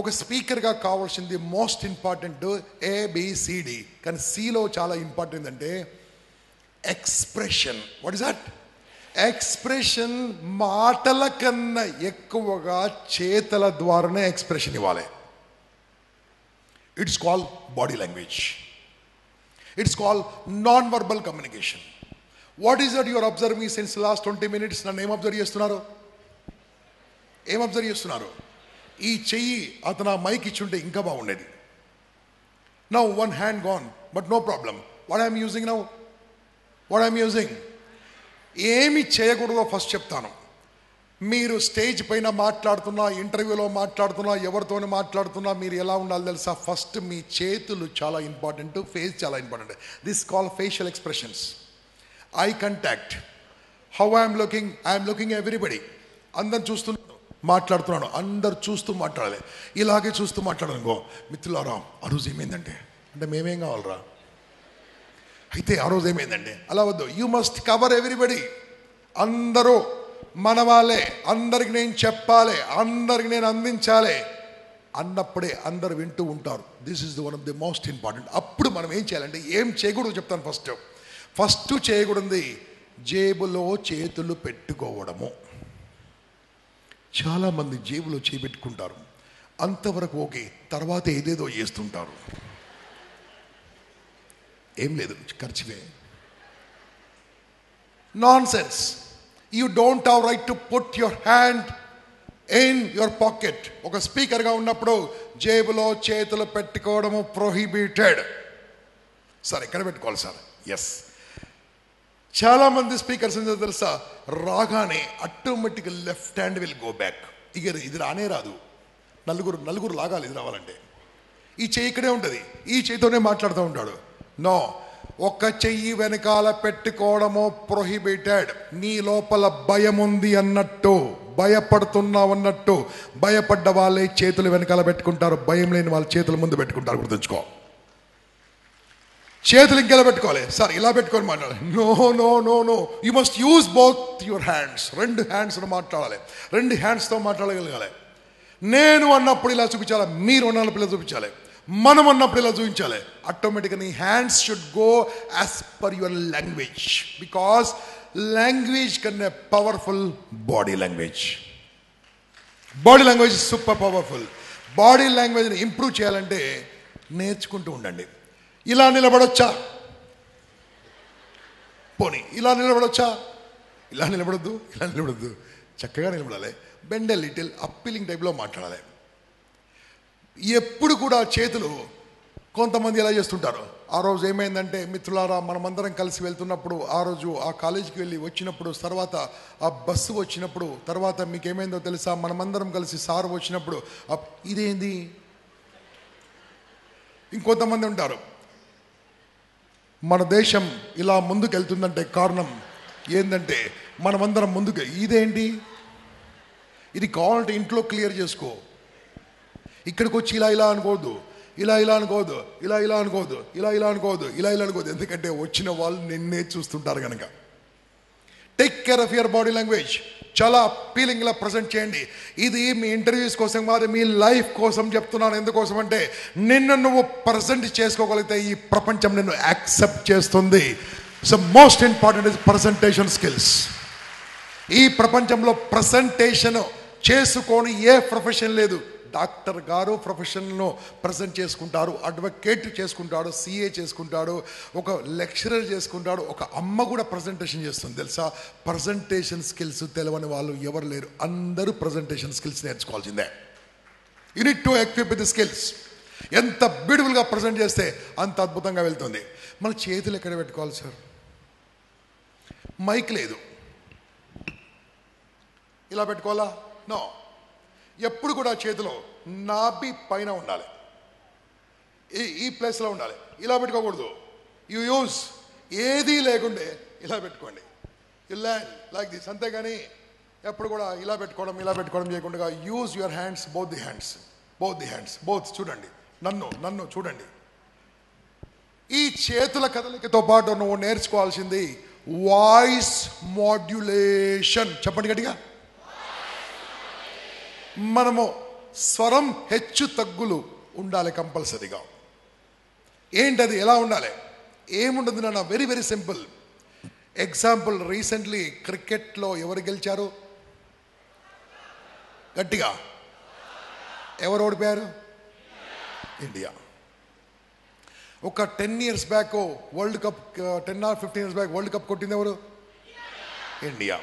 ఒక స్పీకర్గా కావాల్సింది మోస్ట్ ఇంపార్టెంట్ ABCD. కానీ సిలో చాలా ఇంపార్టెంట్ అంటే expression. What is that? Expression. మాటల కన్నా ఎక్కువగా చేతల ద్వారానే ఎక్స్ప్రెషన్ ఇవ్వాలి. It's called body language. It's called non verbal communication. What is that your observing since last 20 minutes? నన్ను ఏం అబ్జర్వ్ చేస్తున్నారు? ఈ చెయ్యి అతను ఆ మైక్ ఇచ్చుంటే ఇంకా బాగుండేది. Now one hand gone, but no problem. What I'm using ఏమి చేయకూడదో ఫస్ట్ చెప్తాను. మీరు స్టేజ్ పైన మాట్లాడుతున్నా, ఇంటర్వ్యూలో మాట్లాడుతున్నా, ఎవరితోనే మాట్లాడుతున్నా మీరు ఎలా ఉండాలి తెలుసా? ఫస్ట్ మీ చేతులు చాలా ఇంపార్టెంట్, ఫేస్ చాలా important. This call facial expressions. Eye contact, how I'm looking everybody. అందరు చూస్తున్నాను, మాట్లాడుతున్నాను, అందరు చూస్తూ మాట్లాడాలి. ఇలాగే చూస్తూ మాట్లాడాలనుకో, మిత్రులారా ఆ రోజు ఏమైందంటే, అంటే మేమేం కావాలరా, అయితే ఆ రోజు ఏమైందంటే, అలా వద్దు. You must cover everybody. అందరూ మన వాళ్ళే, అందరికి నేను చెప్పాలి, అందరికి నేను అందించాలి అన్నప్పుడే అందరు వింటూ ఉంటారు. This is one of the most important. అప్పుడు మనం ఏం చేయాలంటే, ఏం చేయకూడదు చెప్తాను. ఫస్ట్ చేయకూడదు జేబులో చేతులు పెట్టుకోవడము. చాలామంది జేబులో చేపెట్టుకుంటారు, అంతవరకు ఓకే, తర్వాత ఏదేదో చేస్తుంటారు. ఏం లేదు, ఖర్చువే. Nonsense. You don't have right to put your hand in your pocket. ఒక స్పీకర్గా ఉన్నప్పుడు జేబులో చేతులు పెట్టుకోవడము ప్రొహిబిటెడ్. సార్ ఎక్కడ పెట్టుకోవాలి సార్? ఎస్. చాలామంది స్పీకర్స్ ఏంటో తెలుసా, రాగానే automatic left hand will go back. ఇక ఇది రానే రాదు. నలుగురు లాగాలి ఇది రావాలంటే. ఈ చెయ్యి ఇక్కడే ఉంటుంది, ఈ చెయ్యితోనే మాట్లాడుతూ ఉంటాడు. నో, ఒక చెయ్యి వెనకాల పెట్టుకోవడము ప్రొహిబిటెడ్. నీ లోపల భయం ఉంది అన్నట్టు, భయపడుతున్నావు అన్నట్టు, భయపడ్డ వాళ్ళే చేతులు వెనకాల పెట్టుకుంటారు, భయం లేని వాళ్ళ చేతుల ముందు పెట్టుకుంటారు. గుర్తుంచుకో. చేతులు ఇంకెలా పెట్టుకోవాలి సార్? ఇలా పెట్టుకొని మాట్లాడాలి. No, you must use both your hands. 2 హ్యాండ్స్తో మాట్లాడాలి, 2 హ్యాండ్స్తో మాట్లాడగలగాలి. నేను అన్నప్పుడు ఇలా చూపించాలి, మీరు అన్నప్పుడు ఇలా చూపించాలి, మనం అన్నప్పుడు ఇలా చూపించాలి. ఆటోమేటిక్గా నీ hands should go as per your language. Because language కన్నా powerful body language. Body language super powerful. Body లాంగ్వేజ్ని ఇంప్రూవ్ చేయాలంటే నేర్చుకుంటూ ఉండండి. ఇలా నిలబడొచ్చా? పోనీ ఇలా నిలబడొచ్చా? ఇలా నిలబడొద్దు. చక్కగా నిలబడాలి. బెండ్ లిటిల్ అప్పీలింగ్ టైప్లో మాట్లాడాలి. ఎప్పుడు కూడా చేతులు, కొంతమంది ఎలా చేస్తుంటారు. ఆ రోజు ఏమైందంటే మిత్రులారా, మనమందరం కలిసి వెళ్తున్నప్పుడు, ఆ రోజు ఆ కాలేజీకి వెళ్ళి వచ్చినప్పుడు, తర్వాత ఆ బస్సు వచ్చినప్పుడు, తర్వాత మీకు ఏమైందో తెలుసా, మనమందరం కలిసి సారు వచ్చినప్పుడు ఇదేంది. ఇంకొంతమంది ఉంటారు, మన దేశం ఇలా ముందుకు వెళ్తుందంటే కారణం ఏంటంటే మనమందరం ముందుకు, ఇదేంటి ఇది కావాలంటే ఇంట్లో క్లియర్ చేసుకో. ఇక్కడికి వచ్చి ఇలా అనుకోవద్దు, ఇలా అనుకోవద్దు, ఇలా అనుకోవద్దు, ఇలా అనుకోవద్దు, ఇలా అనుకోవద్దు. ఎందుకంటే వచ్చిన వాళ్ళు నిన్నే చూస్తుంటారు కనుక. Take care of your body language. చాలా అప్పీలింగ్లా ప్రజెంట్ చేయండి. ఇది మీ ఇంటర్వ్యూస్ కోసం కాదు, మీ లైఫ్ కోసం చెప్తున్నాను. ఎందుకోసం అంటే నిన్ను నువ్వు ప్రజెంట్ చేసుకోగలిగితే ఈ ప్రపంచం నిన్ను యాక్సెప్ట్ చేస్తుంది. So most important is presentation skills. ఈ ప్రపంచంలో ప్రజెంటేషన్ చేసుకొని ఏ ప్రొఫెషన్ లేదు. డాక్టర్ గారు ప్రొఫెషన్ను ప్రజెంట్ చేసుకుంటారు, అడ్వకేట్ చేసుకుంటాడు, సిఏ చేసుకుంటాడు, ఒక లెక్చరర్ చేసుకుంటాడు, ఒక అమ్మ కూడా ప్రజెంటేషన్ చేస్తుంది. తెలుసా, ప్రజెంటేషన్ స్కిల్స్ తెలియని వాళ్ళు ఎవరు లేరు. అందరూ ప్రజెంటేషన్ స్కిల్స్ నేర్చుకోవాల్సిందే. You need to equip with the skills. ఎంత బ్యూటిఫుల్గా ప్రజెంట్ చేస్తే అంత అద్భుతంగా వెళ్తుంది. మన చేతులు ఎక్కడ పెట్టుకోవాలి సార్? మైక్ లేదు, ఇలా పెట్టుకోవాలా? నో. ఎప్పుడు కూడా చేతిలో నాభి పైన ఉండాలి, ఈ ప్లేస్లో ఉండాలి. ఇలా పెట్టుకోకూడదు. యూ యూజ్ ఏదీ లేకుండే ఇలా పెట్టుకోండి. You land like this. అంతేగాని ఎప్పుడు కూడా ఇలా పెట్టుకోవడం చేయకుండా use your hands, both the hands. చూడండి, నన్ను చూడండి. ఈ చేతుల కదలికతో పాటు నువ్వు నేర్చుకోవాల్సింది వాయిస్ మాడ్యులేషన్. చెప్పండి గట్టిగా. మనము స్వరం హెచ్చు తగ్గులు ఉండాలి కంపల్సరీగా. ఏంటది? ఎలా ఉండాలి? ఏముండదు నాన్న, very very simple. Example, recently క్రికెట్లో ఎవరు గెలిచారు? గట్టిగా ఎవరు ఓడిపోయారు? ఇండియా. ఒక 10 years back world cup, 10 or 15 years back world cup కొట్టింది ఎవరు? ఇండియా.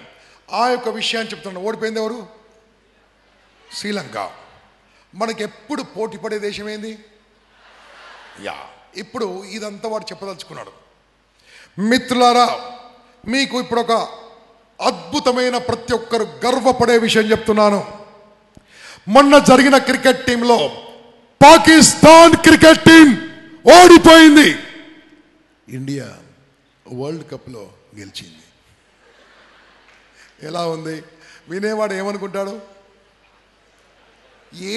ఆ యొక్క విషయాన్ని చెప్తున్నాను. ఓడిపోయింది ఎవరు? శ్రీలంక. మనకి ఎప్పుడు పోటీ పడే దేశం ఏంది? ఇప్పుడు ఇదంతా వాడు చెప్పదలుచుకున్నాడు. మిత్రులారా, మీకు ఇప్పుడు ఒక అద్భుతమైన, ప్రతి ఒక్కరు గర్వపడే విషయం చెప్తున్నాను. మొన్న జరిగిన క్రికెట్ టీంలో పాకిస్తాన్ క్రికెట్ టీం ఓడిపోయింది. ఇండియా వరల్డ్ కప్లో గెలిచింది. ఎలా ఉంది? వినేవాడు ఏమనుకుంటాడు?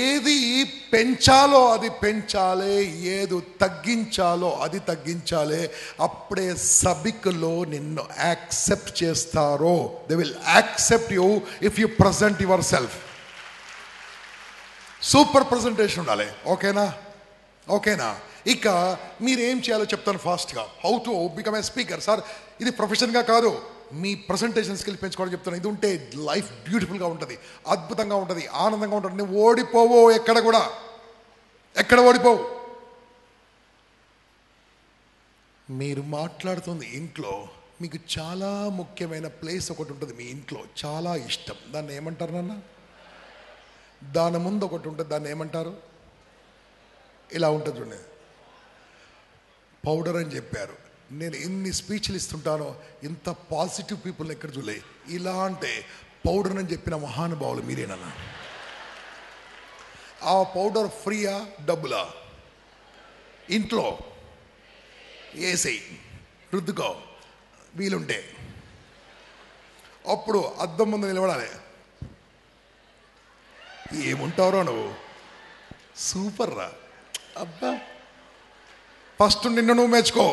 ఏది పెంచాలో అది పెంచాలి, ఏది తగ్గించాలో అది తగ్గించాలి. అప్పుడే సభికులో నిన్ను యాక్సెప్ట్ చేస్తారో. They will accept you if you present your self. Super presentation ఉండాలి. ఓకేనా? ఇక మీరేం చేయాలో చెప్తాను ఫాస్ట్గా. How to become a speaker. Sir ఇది ప్రొఫెషన్గా కాదు, మీ ప్రజెంటేషన్ స్కిల్ పెంచుకోవడం చెప్తాను. ఇది ఉంటే లైఫ్ బ్యూటిఫుల్గా ఉంటుంది, అద్భుతంగా ఉంటుంది, ఆనందంగా ఉంటుంది. నువ్వు ఓడిపోవు, ఎక్కడ ఓడిపోవు. మీరు మాట్లాడుతుంది ఇంట్లో, మీకు చాలా ముఖ్యమైన ప్లేస్ ఒకటి ఉంటుంది మీ ఇంట్లో, చాలా ఇష్టం. దాన్ని ఏమంటారు నాన్న? దాని ముందు ఒకటి ఉంటుంది, దాన్ని ఏమంటారు? ఇలా ఉంటుంది చూడండి, పౌడర్ అని చెప్పారు. నేను ఎన్ని స్పీచ్లు ఇస్తుంటానో ఇంత పాజిటివ్ పీపుల్ని ఎక్కడ చూలే. ఇలా అంటే పౌడర్ అని చెప్పిన మహానుభావులు మీరేనన్నా. ఆ పౌడర్ ఫ్రీయా డబ్బులా? ఇంట్లో వేసి రుద్దుకో వీలుంటే. అప్పుడు అద్దం ముందు నిలబడాలి. ఏముంటారో నువ్వు, సూపర్ రా అబ్బా. ఫస్ట్ నిన్ను నువ్వు మెచ్చుకో.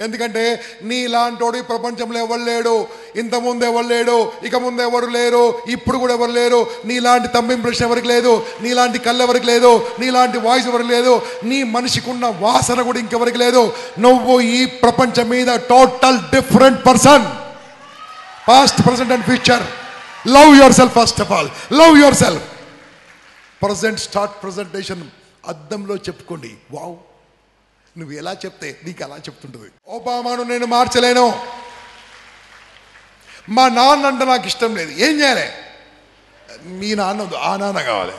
ఎందుకంటే నీలాంటోడు ఈ ప్రపంచంలో ఎవరు లేడు, ఇంతకుముందు ఎవరు లేడు, ఇక ముందు ఎవరు లేరు, ఇప్పుడు కూడా ఎవరు లేరు. నీలాంటి తమ్మి ఇంప్రెషన్ ఎవరికి లేదు, నీలాంటి కళ్ళు ఎవరికి లేదు, నీలాంటి వాయిస్ ఎవరికి లేదు, నీ మనిషికి ఉన్న వాసన కూడా ఇంకెవరికి లేదు. నువ్వు ఈ ప్రపంచం మీద total different person. Past, present and future. Love your self. First of all love your self. Present start presentation. అద్దంలో చెప్పుకోండి. వావ్, నువ్వు ఎలా చెప్తే నీకు అలా చెప్తుంటుంది. ఒబామాను నేను మార్చలేను, మా నాన్న అంటే నాకు ఇష్టం లేదు, ఏం చేయాలి? మీ నాన్న వద్దు, ఆ నాన్న కావాలి.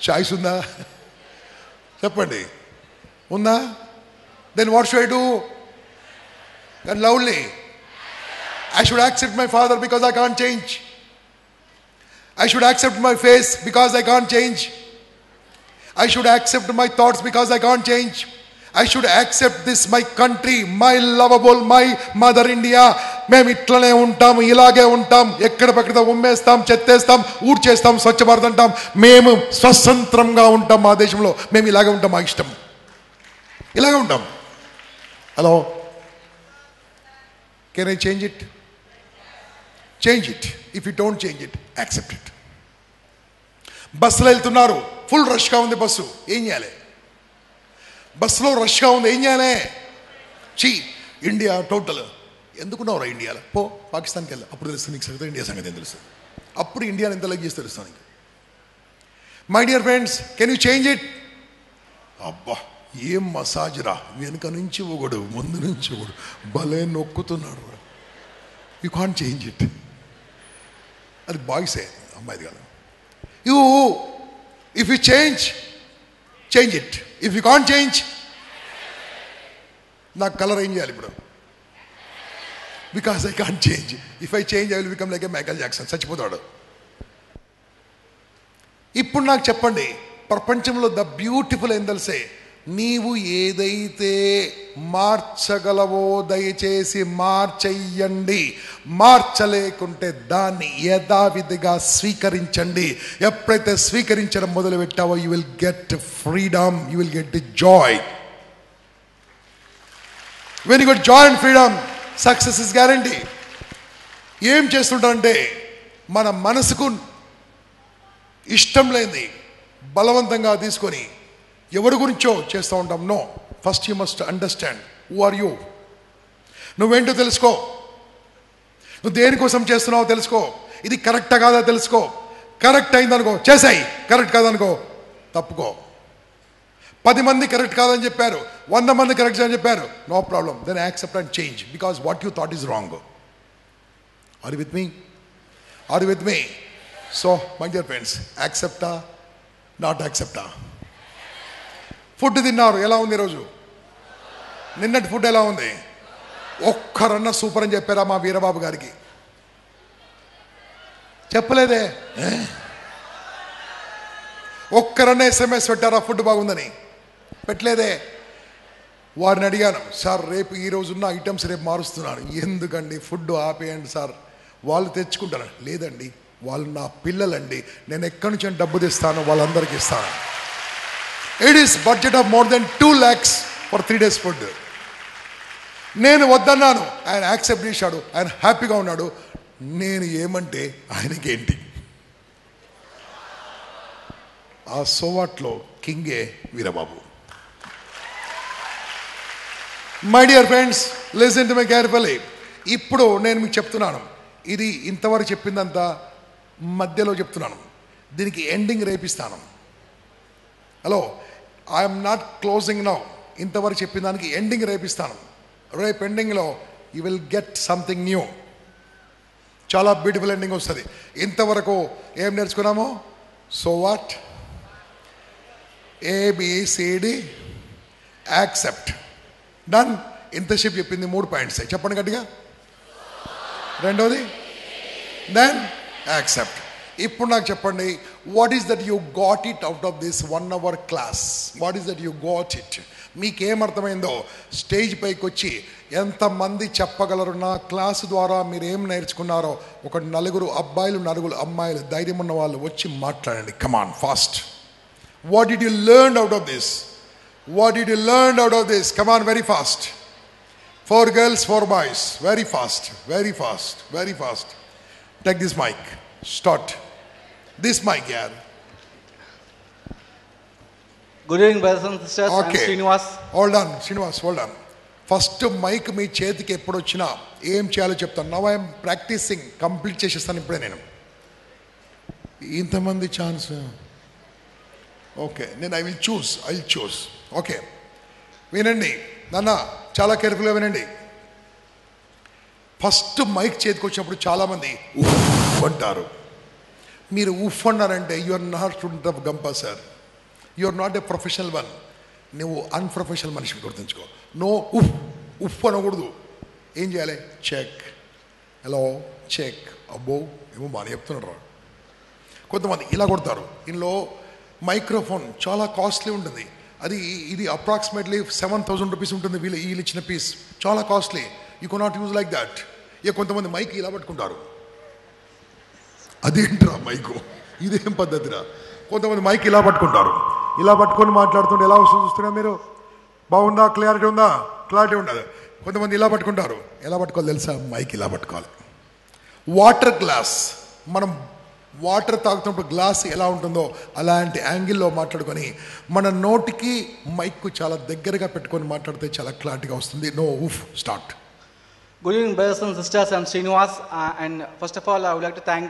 చాయిస్ ఉందా? చెప్పండి, ఉందా? Then what should I do? Then lovely I should accept my father because I can't change. I should accept my face because I can't change. I should accept my thoughts because I can't change. I should accept this, my country, my lovable, my mother India, మేము ఇట్లనే ఉంటాం, ఇలాగే ఉంటాం, ఎక్కడ పక్కన ఉమ్మేస్తాం, చెత్తేస్తాం, ఊడ్చేస్తాం, స్వచ్ఛ భారత్ అంటాం. మేము స్వతంత్రంగా ఉంటాం మా దేశంలో. మేము ఇలాగే ఉంటాం, మా ఇష్టం, ఇలాగే ఉంటాం. Hello, can I change it? Change it. If you don't change it, accept it. బస్సులో వెళ్తున్నారు, ఫుల్ రష్గా ఉంది బస్సు, ఏం చేయాలి? బస్సులో రష్గా ఉంది, ఏం చేయాలి? ఇండియా టోటల్ ఎందుకున్నావురా ఇండియాలో? పో పాకిస్తాన్కి వెళ్ళా, అప్పుడు తెలుస్తుంది నీకు సంగతి, ఇండియా సంగతి ఏం తెలుస్తుంది. అప్పుడు ఇండియాని ఎంత లైక్ చేసి తెలుస్తాను నీకు. My dear friends, can you change it? అబ్బా ఏం మసాజ్ రా, వెనుక నుంచి ఒకడు, ముందు నుంచి ఒకడు, భలే నొక్కుతున్నాడు రా. You can't change it. అది బాయ్సే, అమ్మాయిది కాదు. You if you change it. If you can't change, నాకు కలర్ ఏం చేయాలి ఇప్పుడు? Because I can't change. If I change I will become like A Michael Jackson, చచ్చిపోతాడు. ఇప్పుడు నాకు చెప్పండి, ప్రపంచంలో ద బ్యూటిఫుల్ ఏం తెలిసే, నీవు ఏదైతే మార్చగలవో దయచేసి మార్చెయ్యండి. మార్చలేకుంటే దాన్ని యథావిధిగా స్వీకరించండి. ఎప్పుడైతే స్వీకరించడం మొదలు పెట్టావో you will get freedom, you will get joy. When you get joy and freedom, success is guarantee. ఏం చేస్తుంటారంటే, మన మనసుకు ఇష్టం లేని బలవంతంగా తీసుకొని ఎవరి గురించో చేస్తూ ఉంటాం. No, first you must understand who are you. నువ్వేంటో తెలుసుకో. నువ్వు దేనికోసం చేస్తున్నావో తెలుసుకో. ఇది కరెక్టా కాదా తెలుసుకో. కరెక్ట్ అయిందనుకో చేసాయి, కరెక్ట్ కాదనుకో తప్పుకో. 10 మంది కరెక్ట్ కాదని చెప్పారు, 100 మంది కరెక్ట్ అని చెప్పారు, no problem. Then accept and change because what you thought is wrong. Are you with me? Are you with me? So my dear friends, యాక్సెప్టా నాట్ యాక్సెప్టా? ఫుడ్ తిన్నారు, ఎలా ఉంది ఈరోజు? నిన్నటి ఫుడ్ ఎలా ఉంది? ఒక్కరన్నా సూపర్ అని చెప్పారా మా వీరబాబు గారికి? చెప్పలేదే. ఒక్కరన్నా SMS పెట్టారా ఫుడ్ బాగుందని? పెట్టలేదే. వారిని అడిగాను, సార్ రేపు ఈ రోజున్న ఐటమ్స్ రేపు మారుస్తున్నాను. ఎందుకండి, ఫుడ్ ఆపేయండి సార్, వాళ్ళు తెచ్చుకుంటారు. లేదండి, వాళ్ళు నా పిల్లలండి, నేను ఎక్కడి నుంచి డబ్బు తెస్తాను వాళ్ళందరికీ ఇస్తాను. It is budget of more than 2 lakhs for 3 days food. నేను వద్దన్నాను, ఆయన యాక్సెప్ట్ చేశాడు, ఆయన హ్యాపీగా ఉన్నాడు. నేను ఏమంటే ఆయనకేంటి? ఆ సోవాట్లో కింగే Veerababu. My dear friends, listen to me carefully. ఇప్పుడు నేను మీకు చెప్తున్నాను, ఇది ఇంతవరకు చెప్పిందంతా మధ్యలో చెప్తున్నాను, దీనికి ఎండింగ్ రేపిస్తాను. Hello, I'm not closing now. ఇంతవరకు చెప్పిన దానికి ఎండింగ్ రేపిస్తాను. రేపు ఎండింగ్లో you will get something new. చాలా బ్యూటిఫుల్ ఎండింగ్ వస్తుంది. ఇంతవరకు ఏం నేర్చుకున్నాము? So what, ABCD, accept, done. ఇంతసేపు చెప్పింది 3 పాయింట్స్. చెప్పండి గట్టిగా. రెండోది దెన్ యాక్సెప్ట్. ఇప్పుడు నాకు చెప్పండి, what is that you got it out of this 1 hour class? What is that you got it? మీకేమర్థమైందో స్టేజ్ పైకి వచ్చి ఎంతమంది చెప్పగలరు? నా క్లాసు ద్వారా మీరు ఏం నేర్చుకున్నారో ఒక 4 అబ్బాయిలు 4 అమ్మాయిలు ధైర్యం ఉన్న వాళ్ళు వచ్చి మాట్లాడండి. Come on fast. What did you learn out of this? What did you learn out of this? Come on, very fast. 4 girls, 4 boys. Very fast, very fast, very fast. Take this mic. Start. This mic, yeah. Good evening, brothers and sisters. Okay. I'm Srinivas. Hold on, Srinivas, hold on. First mike మీ చేతికి ఎప్పుడు వచ్చినా ఏం చేయాలో చెప్తాను. Now I'm practising. Complete చేసేస్తాను ఇప్పుడే నేను. ఇంతమంది ఛాన్స్. ఓకే, నేను ఐ విల్ చూస్. ఓకే, వినండి నాన్న, చాలా కేర్ఫుల్గా వినండి. ఫస్ట్ మైక్ చేతికి వచ్చినప్పుడు చాలామంది ఉఫ్ అంటారు. మీరు ఉఫ్ అన్నారంటే you are not student of Gampa sir, you are not a professional one. నువ్వు అన్ప్రొఫెషనల్ మనిషిని గుర్తుంచుకో. నో ఉఫ్ ఉఫ్ అనకూడదు. ఏం చేయాలి? చెక్, హలో, చెక్, అబ్బో ఏమో బాగా చెప్తున్నాడు రా. కొంతమంది ఇలా కొడతారు. ఇందులో మైక్రోఫోన్ చాలా కాస్ట్లీ ఉంటుంది. ఇది అప్రాక్సిమేట్లీ 7,000 రూపీస్ ఉంటుంది. వీళ్ళు ఇచ్చిన పీస్ చాలా costly. You cannot use like that. ఇక కొంతమంది మైక్ ఇలా పట్టుకుంటారు. అదేంట్రా మైకు, ఇదేం పద్ధతిరా? కొంతమంది మైక్ ఇలా పట్టుకుంటారు. ఇలా పట్టుకొని మాట్లాడుతుంటే ఎలా వస్తుంది చూస్తున్నా మీరు? బాగుందా? క్లారిటీ ఉందా? క్లారిటీ ఉండదు. కొంతమంది ఇలా పట్టుకుంటారు. ఎలా పట్టుకోవాలి తెలుసా? మైక్ ఇలా పట్టుకోవాలి. వాటర్ గ్లాస్, మనం వాటర్ తాగుతున్నప్పుడు గ్లాస్ ఎలా ఉంటుందో అలాంటి యాంగిల్లో మాట్లాడుకొని మన నోటికి మైక్ చాలా దగ్గరగా పెట్టుకొని మాట్లాడితే చాలా క్లారిటీగా వస్తుంది. No hoof. Start. Good evening, brothers and sisters. I'm Srinivas, and first of all, I would like to thank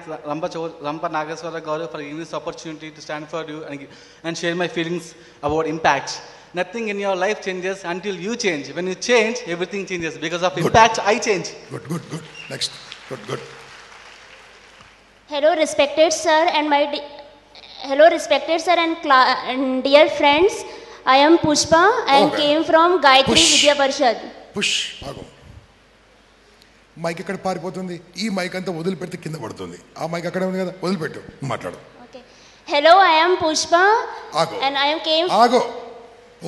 Rampa Nageswara Garu for giving this opportunity to stand for you and share my feelings about impact. Nothing in your life changes until you change. When you change, everything changes. Because of impact, I change. Good. Next. Good. Hello, respected sir and dear friends. I am Pushpa and came from Gayatri Vidya Parishad. Push. ఆగు. Mic ఎక్కడ పారిపోతుంది? ఈ mic అంతా వదిలిపెడితే కింద పడుతుంది. ఆ mic అక్కడ ఉంది కదా, వదిలిపెట్టు, మాట్లాడు. Okay. Hello, I am Pushpa. ఆగు. And I am came. ఆగు.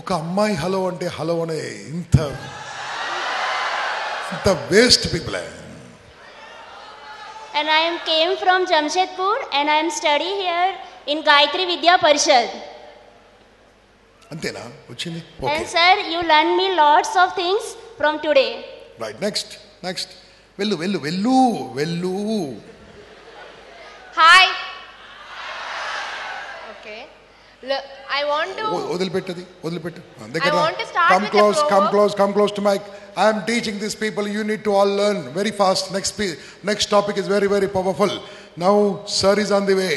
ఒక అమ్మాయి హలో అంటే హలో అనే ఇంత waste people. And I am came from Jamshedpur and I am study here in Gayatri Vidya Parishad. అంతేనా వచ్చింది? And sir, you learn me lots of things from today. Right. Next. వెళ్ళు. Hi. Okay. Look, I want to. వదిలిపెట్టు. I want to start with the proverb. Come close to mic. I am teaching these people. You need to all learn very fast. Next topic is very, very powerful. Now, sir is on the way.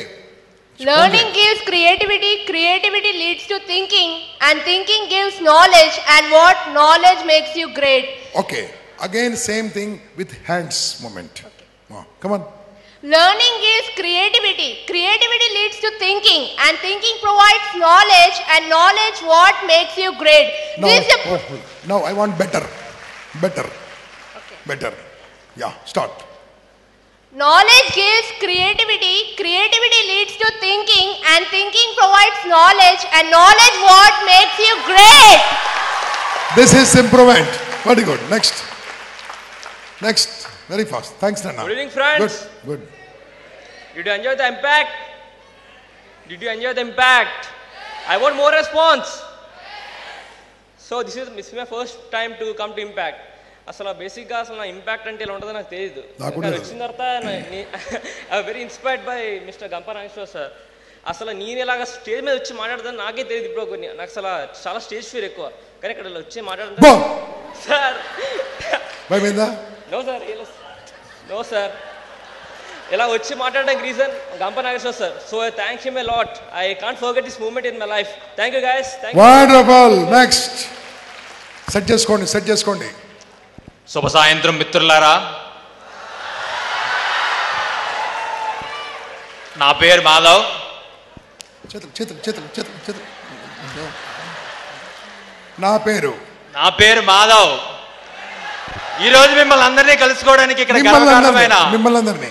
Learning gives creativity. Creativity leads to thinking, and thinking gives knowledge. And what knowledge makes you great. Okay. Again, same thing with hands movement. Okay. Come on. Learning gives creativity. Creativity leads to thinking, and thinking provides knowledge. And knowledge what makes you great. Now I want better. Okay. Better. Yeah. Start. Knowledge gives creativity. Creativity leads to thinking, and thinking provides knowledge. And knowledge what makes you great. This is improvement. Very good. Next. Very fast. Thanks, Nana. Good evening, friends. Good. Did you enjoy the impact? I want more response. So this is my first time to come to impact. అసలు బేసిక్గా అసలు నా impact అంటే ఎలా ఉంటుందో నాకు తెలియదు. వచ్చిన తర్వాత I very inspired by mister గంప నాగేశ్వర సార్. అసలు నేను ఇలాగ స్టేజ్ మీద వచ్చి మాట్లాడతాను నాకే తెలియదు. ఇప్పుడు నాకు అసలు చాలా స్టేజ్ ఫియర్ ఎక్కువ, కానీ ఇక్కడ వచ్చి మాట్లాడతాను సార్. నో సార్ ఇలా వచ్చి మాట్లాడడానికి reason Gampa Nageswara sir. So I thank him a lot. I can't forget this moment in my life. Thank you guys. Wonderful. Next. Set చేసుకోండి. శుభ సాయంత్రం మిత్రులారా. నా పేరు మాధవ్. చేతులు. నా పేరు మాధవ్. ఈ రోజు మిమ్మల్ని అందరినీ కలుసుకోవడానికి ఇక్కడ మిమ్మల్ని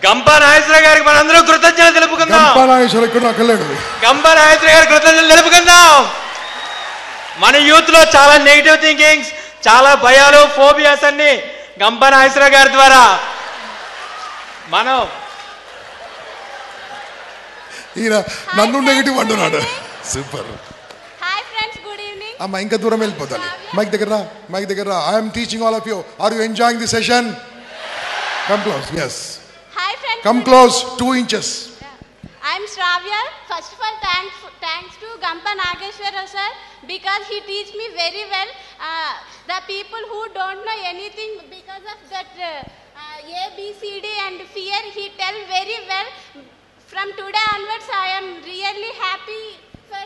గంప నాగేశ్వర గారికి మనందరూ కృతజ్ఞతలు తెలుపుకుందాం. గంప నాగేశ్వర గారికి కృతజ్ఞతలు తెలుపుకుందాం. మన యూత్ లో చాలా నెగిటివ్ థింకింగ్స్, చాలా భయాలు, ఫోబియాస్ అన్ని గంప నాగేశ్వర గారి ద్వారా మనం నన్ను నెగిటివ్ అంటున్నాడు. Super. Hi friends, good evening. అమ్మా ఇంకా దూరం వెళ్ళిపోతాను. మైక్ దగ్గర. I'm teaching all of you. Are you enjoying the session? Come close. Yes. Hi friends. Come close. 2 inches. I am Shravya. First of all, thanks to Gampa Nageshwara sir because he teach me very well. The people who don't know anything because of that A, B, C, D and fear, he tell very well. From today onwards, I am really happy for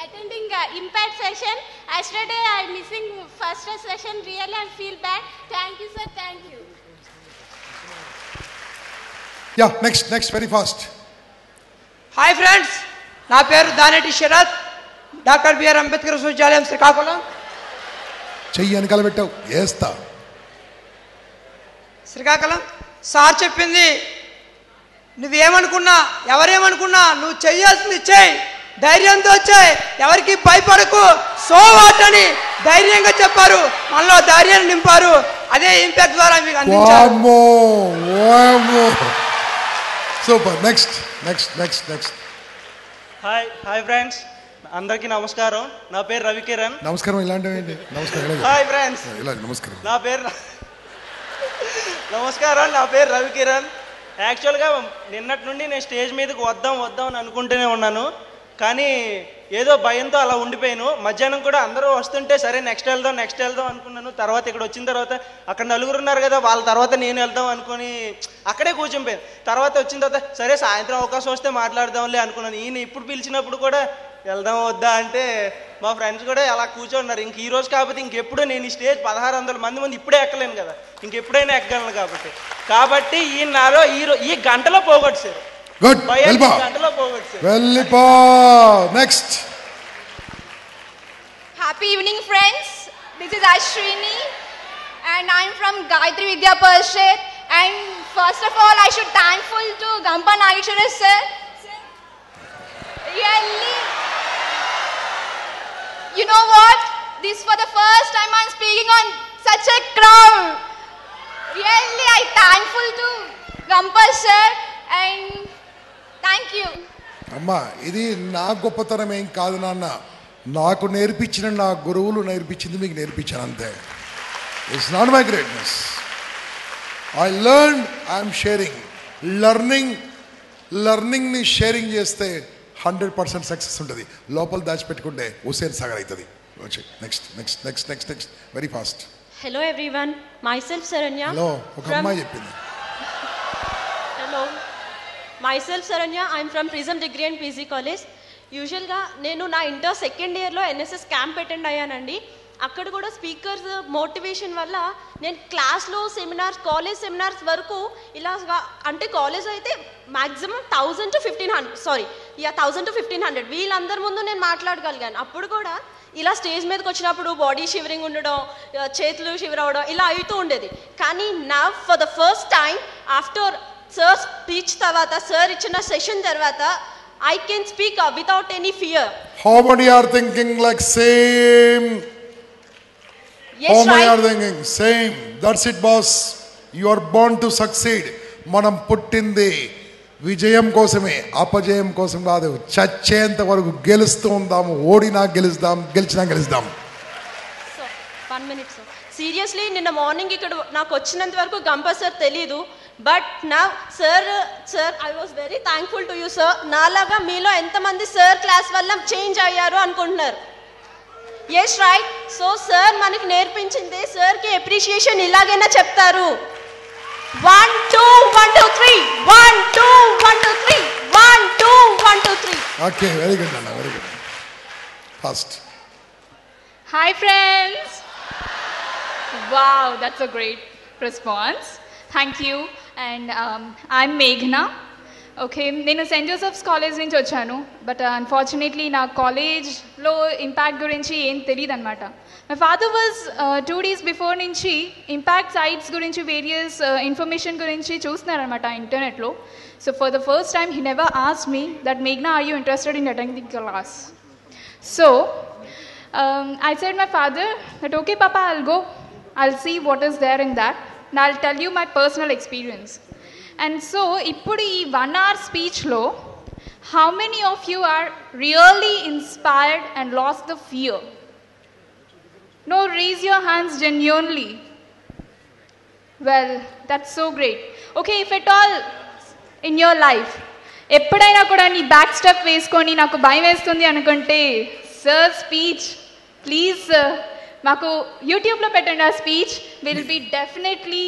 attending impact session. Yesterday, I missing first session. Really, I feel bad. Thank you, sir. Thank you. Yeah, next, very fast. Hi friends, నా పేరు Daneti Sarath. Doctor BR Ambedkar విశ్వవిద్యాలయం శ్రీకాకుళం. చెయ్యి వెనకాల పెట్టావు, వేస్తా. Srikakulam sir చెప్పింది నువ్వేమనుకున్నా ఎవరేమనుకున్నా నువ్వు చెయ్యాల్సింది చెయ్యి, ధైర్యంతో వచ్చాయి, ఎవరికి భయపడకు, సో వాట్ అని ధైర్యంగా చెప్పారు, మనలో ధైర్యాన్ని నింపారు. అదే ఇంపాక్ట్ ద్వారా మీకు అందించారు. సూపర్. నెక్స్ట్. హాయ్ ఫ్రెండ్స్, అందరికీ నమస్కారం. నా పేరు రవికిరణ్. నమస్కారం. ఇలాంటివి నమస్కారం. హాయ్ ఫ్రెండ్స్, నమస్కారం. నా పేరు రవికిరణ్. యాక్చువల్గా నిన్నటి నుండి నేను స్టేజ్ మీదకి వద్దాం అని అనుకుంటూనే ఉన్నాను, కానీ ఏదో భయంతో అలా ఉండిపోయాను. మధ్యాహ్నం కూడా అందరూ వస్తుంటే సరే నెక్స్ట్ వెళ్దాం అనుకున్నాను. తర్వాత ఇక్కడ వచ్చిన తర్వాత అక్కడ నలుగురు ఉన్నారు కదా, వాళ్ళ తర్వాత నేను వెళ్దాం అనుకుని అక్కడే కూర్చుంపోయాను. తర్వాత వచ్చిన తర్వాత సరే సాయంత్రం అవకాశం వస్తే మాట్లాడదాంలే అనుకున్నాను. ఈయన ఇప్పుడు పిలిచినప్పుడు కూడా వెళ్దాం వద్దా అంటే మా ఫ్రెండ్స్ కూడా అలా కూర్చోన్నారు. ఇంక ఈ రోజు కాకపోతే ఇంకెప్పుడు నేను ఈ స్టేజ్ 1600 మంది ముందు ఇప్పుడే ఎక్కలేను కదా, ఇంకెప్పుడైనా ఎక్కగలను. కాబట్టి ఈ నాలో ఈ గంటలో పోగొట్టారు. Good. Next. Happy evening, friends. This is Ashwini, and I'm from Gayatri Vidya Parishad. And first of all, I should thankful to Gampa Nageshwara sir. Really, you know what? This for the first time I'm speaking on such a crowd. Really, I thankful to Gampa sir and. Thank you. అమ్మా, ఇది నా గొప్పతనం ఏం కాదు నాన్న. నాకు నేర్పించిన నా గురువులు నేర్పించింది మీకు నేర్పించాను అంతే. It's not my greatness. I learn, I'm sharing. లర్నింగ్ని షేరింగ్ చేస్తే 100% సక్సెస్ ఉంటుంది. లోపల దాచిపెట్టుకుంటే హుసేన్ సాగర్ అవుతుంది. Next very fast. Hello everyone, myself Saranya. Hello, ఒక అమ్మాయి చెప్పింది. Hello, myself Saranya, I'm from Prism Degree and PG College. యూజువల్గా నేను నా ఇంటర్ సెకండ్ ఇయర్లో ఎన్ఎస్ఎస్ క్యాంప్ అటెండ్ అయ్యానండి. అక్కడ కూడా స్పీకర్స్ మోటివేషన్ వల్ల నేను క్లాస్లో కాలేజ్ సెమినార్స్ వరకు ఇలా, అంటే కాలేజ్ అయితే మ్యాక్సిమం 1000 to 1500 వీళ్ళందరి ముందు నేను మాట్లాడగలిగాను. అప్పుడు కూడా ఇలా స్టేజ్ మీదకి వచ్చినప్పుడు బాడీ షివరింగ్ ఉండడం, చేతులు షివర్ అవ్వడం ఇలా అవుతూ ఉండేది. కానీ నా for the first time after sir speech తర్వాత, సార్ ఇచ్చిన సెషన్ తర్వాత, I can speak without any fear. How many are thinking like same? Yes, How many right. are thinking same? That's it, boss. You are born to succeed. మనం పుట్టింది విజయం కోసమే, అపజయం కోసం కాదు. చచ్చేంత వరకు గెలుస్తూ ఉందాము. ఓడినా గెలుస్తాం, గెలిచినా గెలుస్తాం. So 1 minute sir. సీరియస్లీ నిన్న మార్నింగ్ ఇక్కడ నాకు వచ్చినంత వరకు గంపా సార్ తెలీదు. బట్ నా sir I was very thankful to you sir. నాలాగా మీలో ఎంతమంది సార్ క్లాస్ వల్ల చేంజ్ అయ్యారు అనుకుంటున్నారు? Yes right. సో సార్ మనకి నేర్పించింది, సార్కి అప్రిషియేషన్ ఇలాగైనా చెప్తారు. 1 2 1 2 3 1 2 1 2 3 1 2 1 2 3. ఓకే, వెరీ గుడ్ అన్న, very good. First. Hi friends. Wow, that's a great response. Thank you. And I'm Meghna. Okay, నేను సెయింట్ జోసెఫ్స్ కాలేజ్ నుంచి వచ్చాను. బట్ అన్ఫార్చునేట్లీ నా కాలేజ్లో ఇంపాక్ట్ గురించి ఏం తెలియదు అనమాట. My father was 2 days before నుంచి ఇంపాక్ట్ సైట్స్ గురించి వేరియస్ ఇన్ఫర్మేషన్ గురించి చూస్తున్నారనమాట ఇంటర్నెట్లో. So for the first time he never asked me that మేఘ్నా, are you interested in attending the class? So I said my father that okay papa, I'll see what is there in that and I'll tell you my personal experience. And so ippudu ee 1 hour speech lo how many of you are really inspired and lost the fear? No, raise your hands genuinely. Well, that's so great. Okay, if at all in your life ఎప్పుడైనా కూడా నీ back step వేసుకొని నాకు భయం వేస్తుంది అనుకుంటే, sir speech please మాకు యూట్యూబ్లో పెట్టండి. ఆ speech will be definitely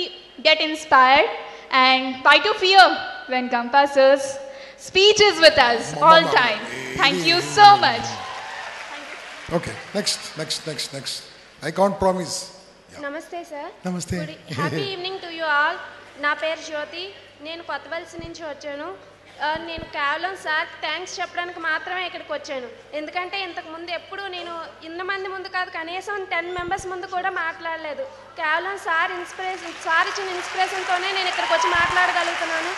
get inspired and fie to fear when Gampa sir's speech is with us all time. Thank you so much. Okay, next. I can't promise. నమస్తే sir. నమస్తే. Happy evening to you all. నా పేరు జ్యోతి. నేను కొత్తవలస నుంచి వచ్చాను. నేను కేవలం sir thanks చెప్పడానికి మాత్రమే ఇక్కడికి వచ్చాను. ఎందుకంటే ఇంతకుముందు ఎప్పుడు నేను ఇంతమంది ముందు కాదు, కనీసం 10 members ముందు కూడా మాట్లాడలేదు. కేవలం సార్ ఇచ్చిన ఇన్స్పిరేషన్తోనే నేను ఇక్కడికి వచ్చి మాట్లాడగలుగుతున్నాను.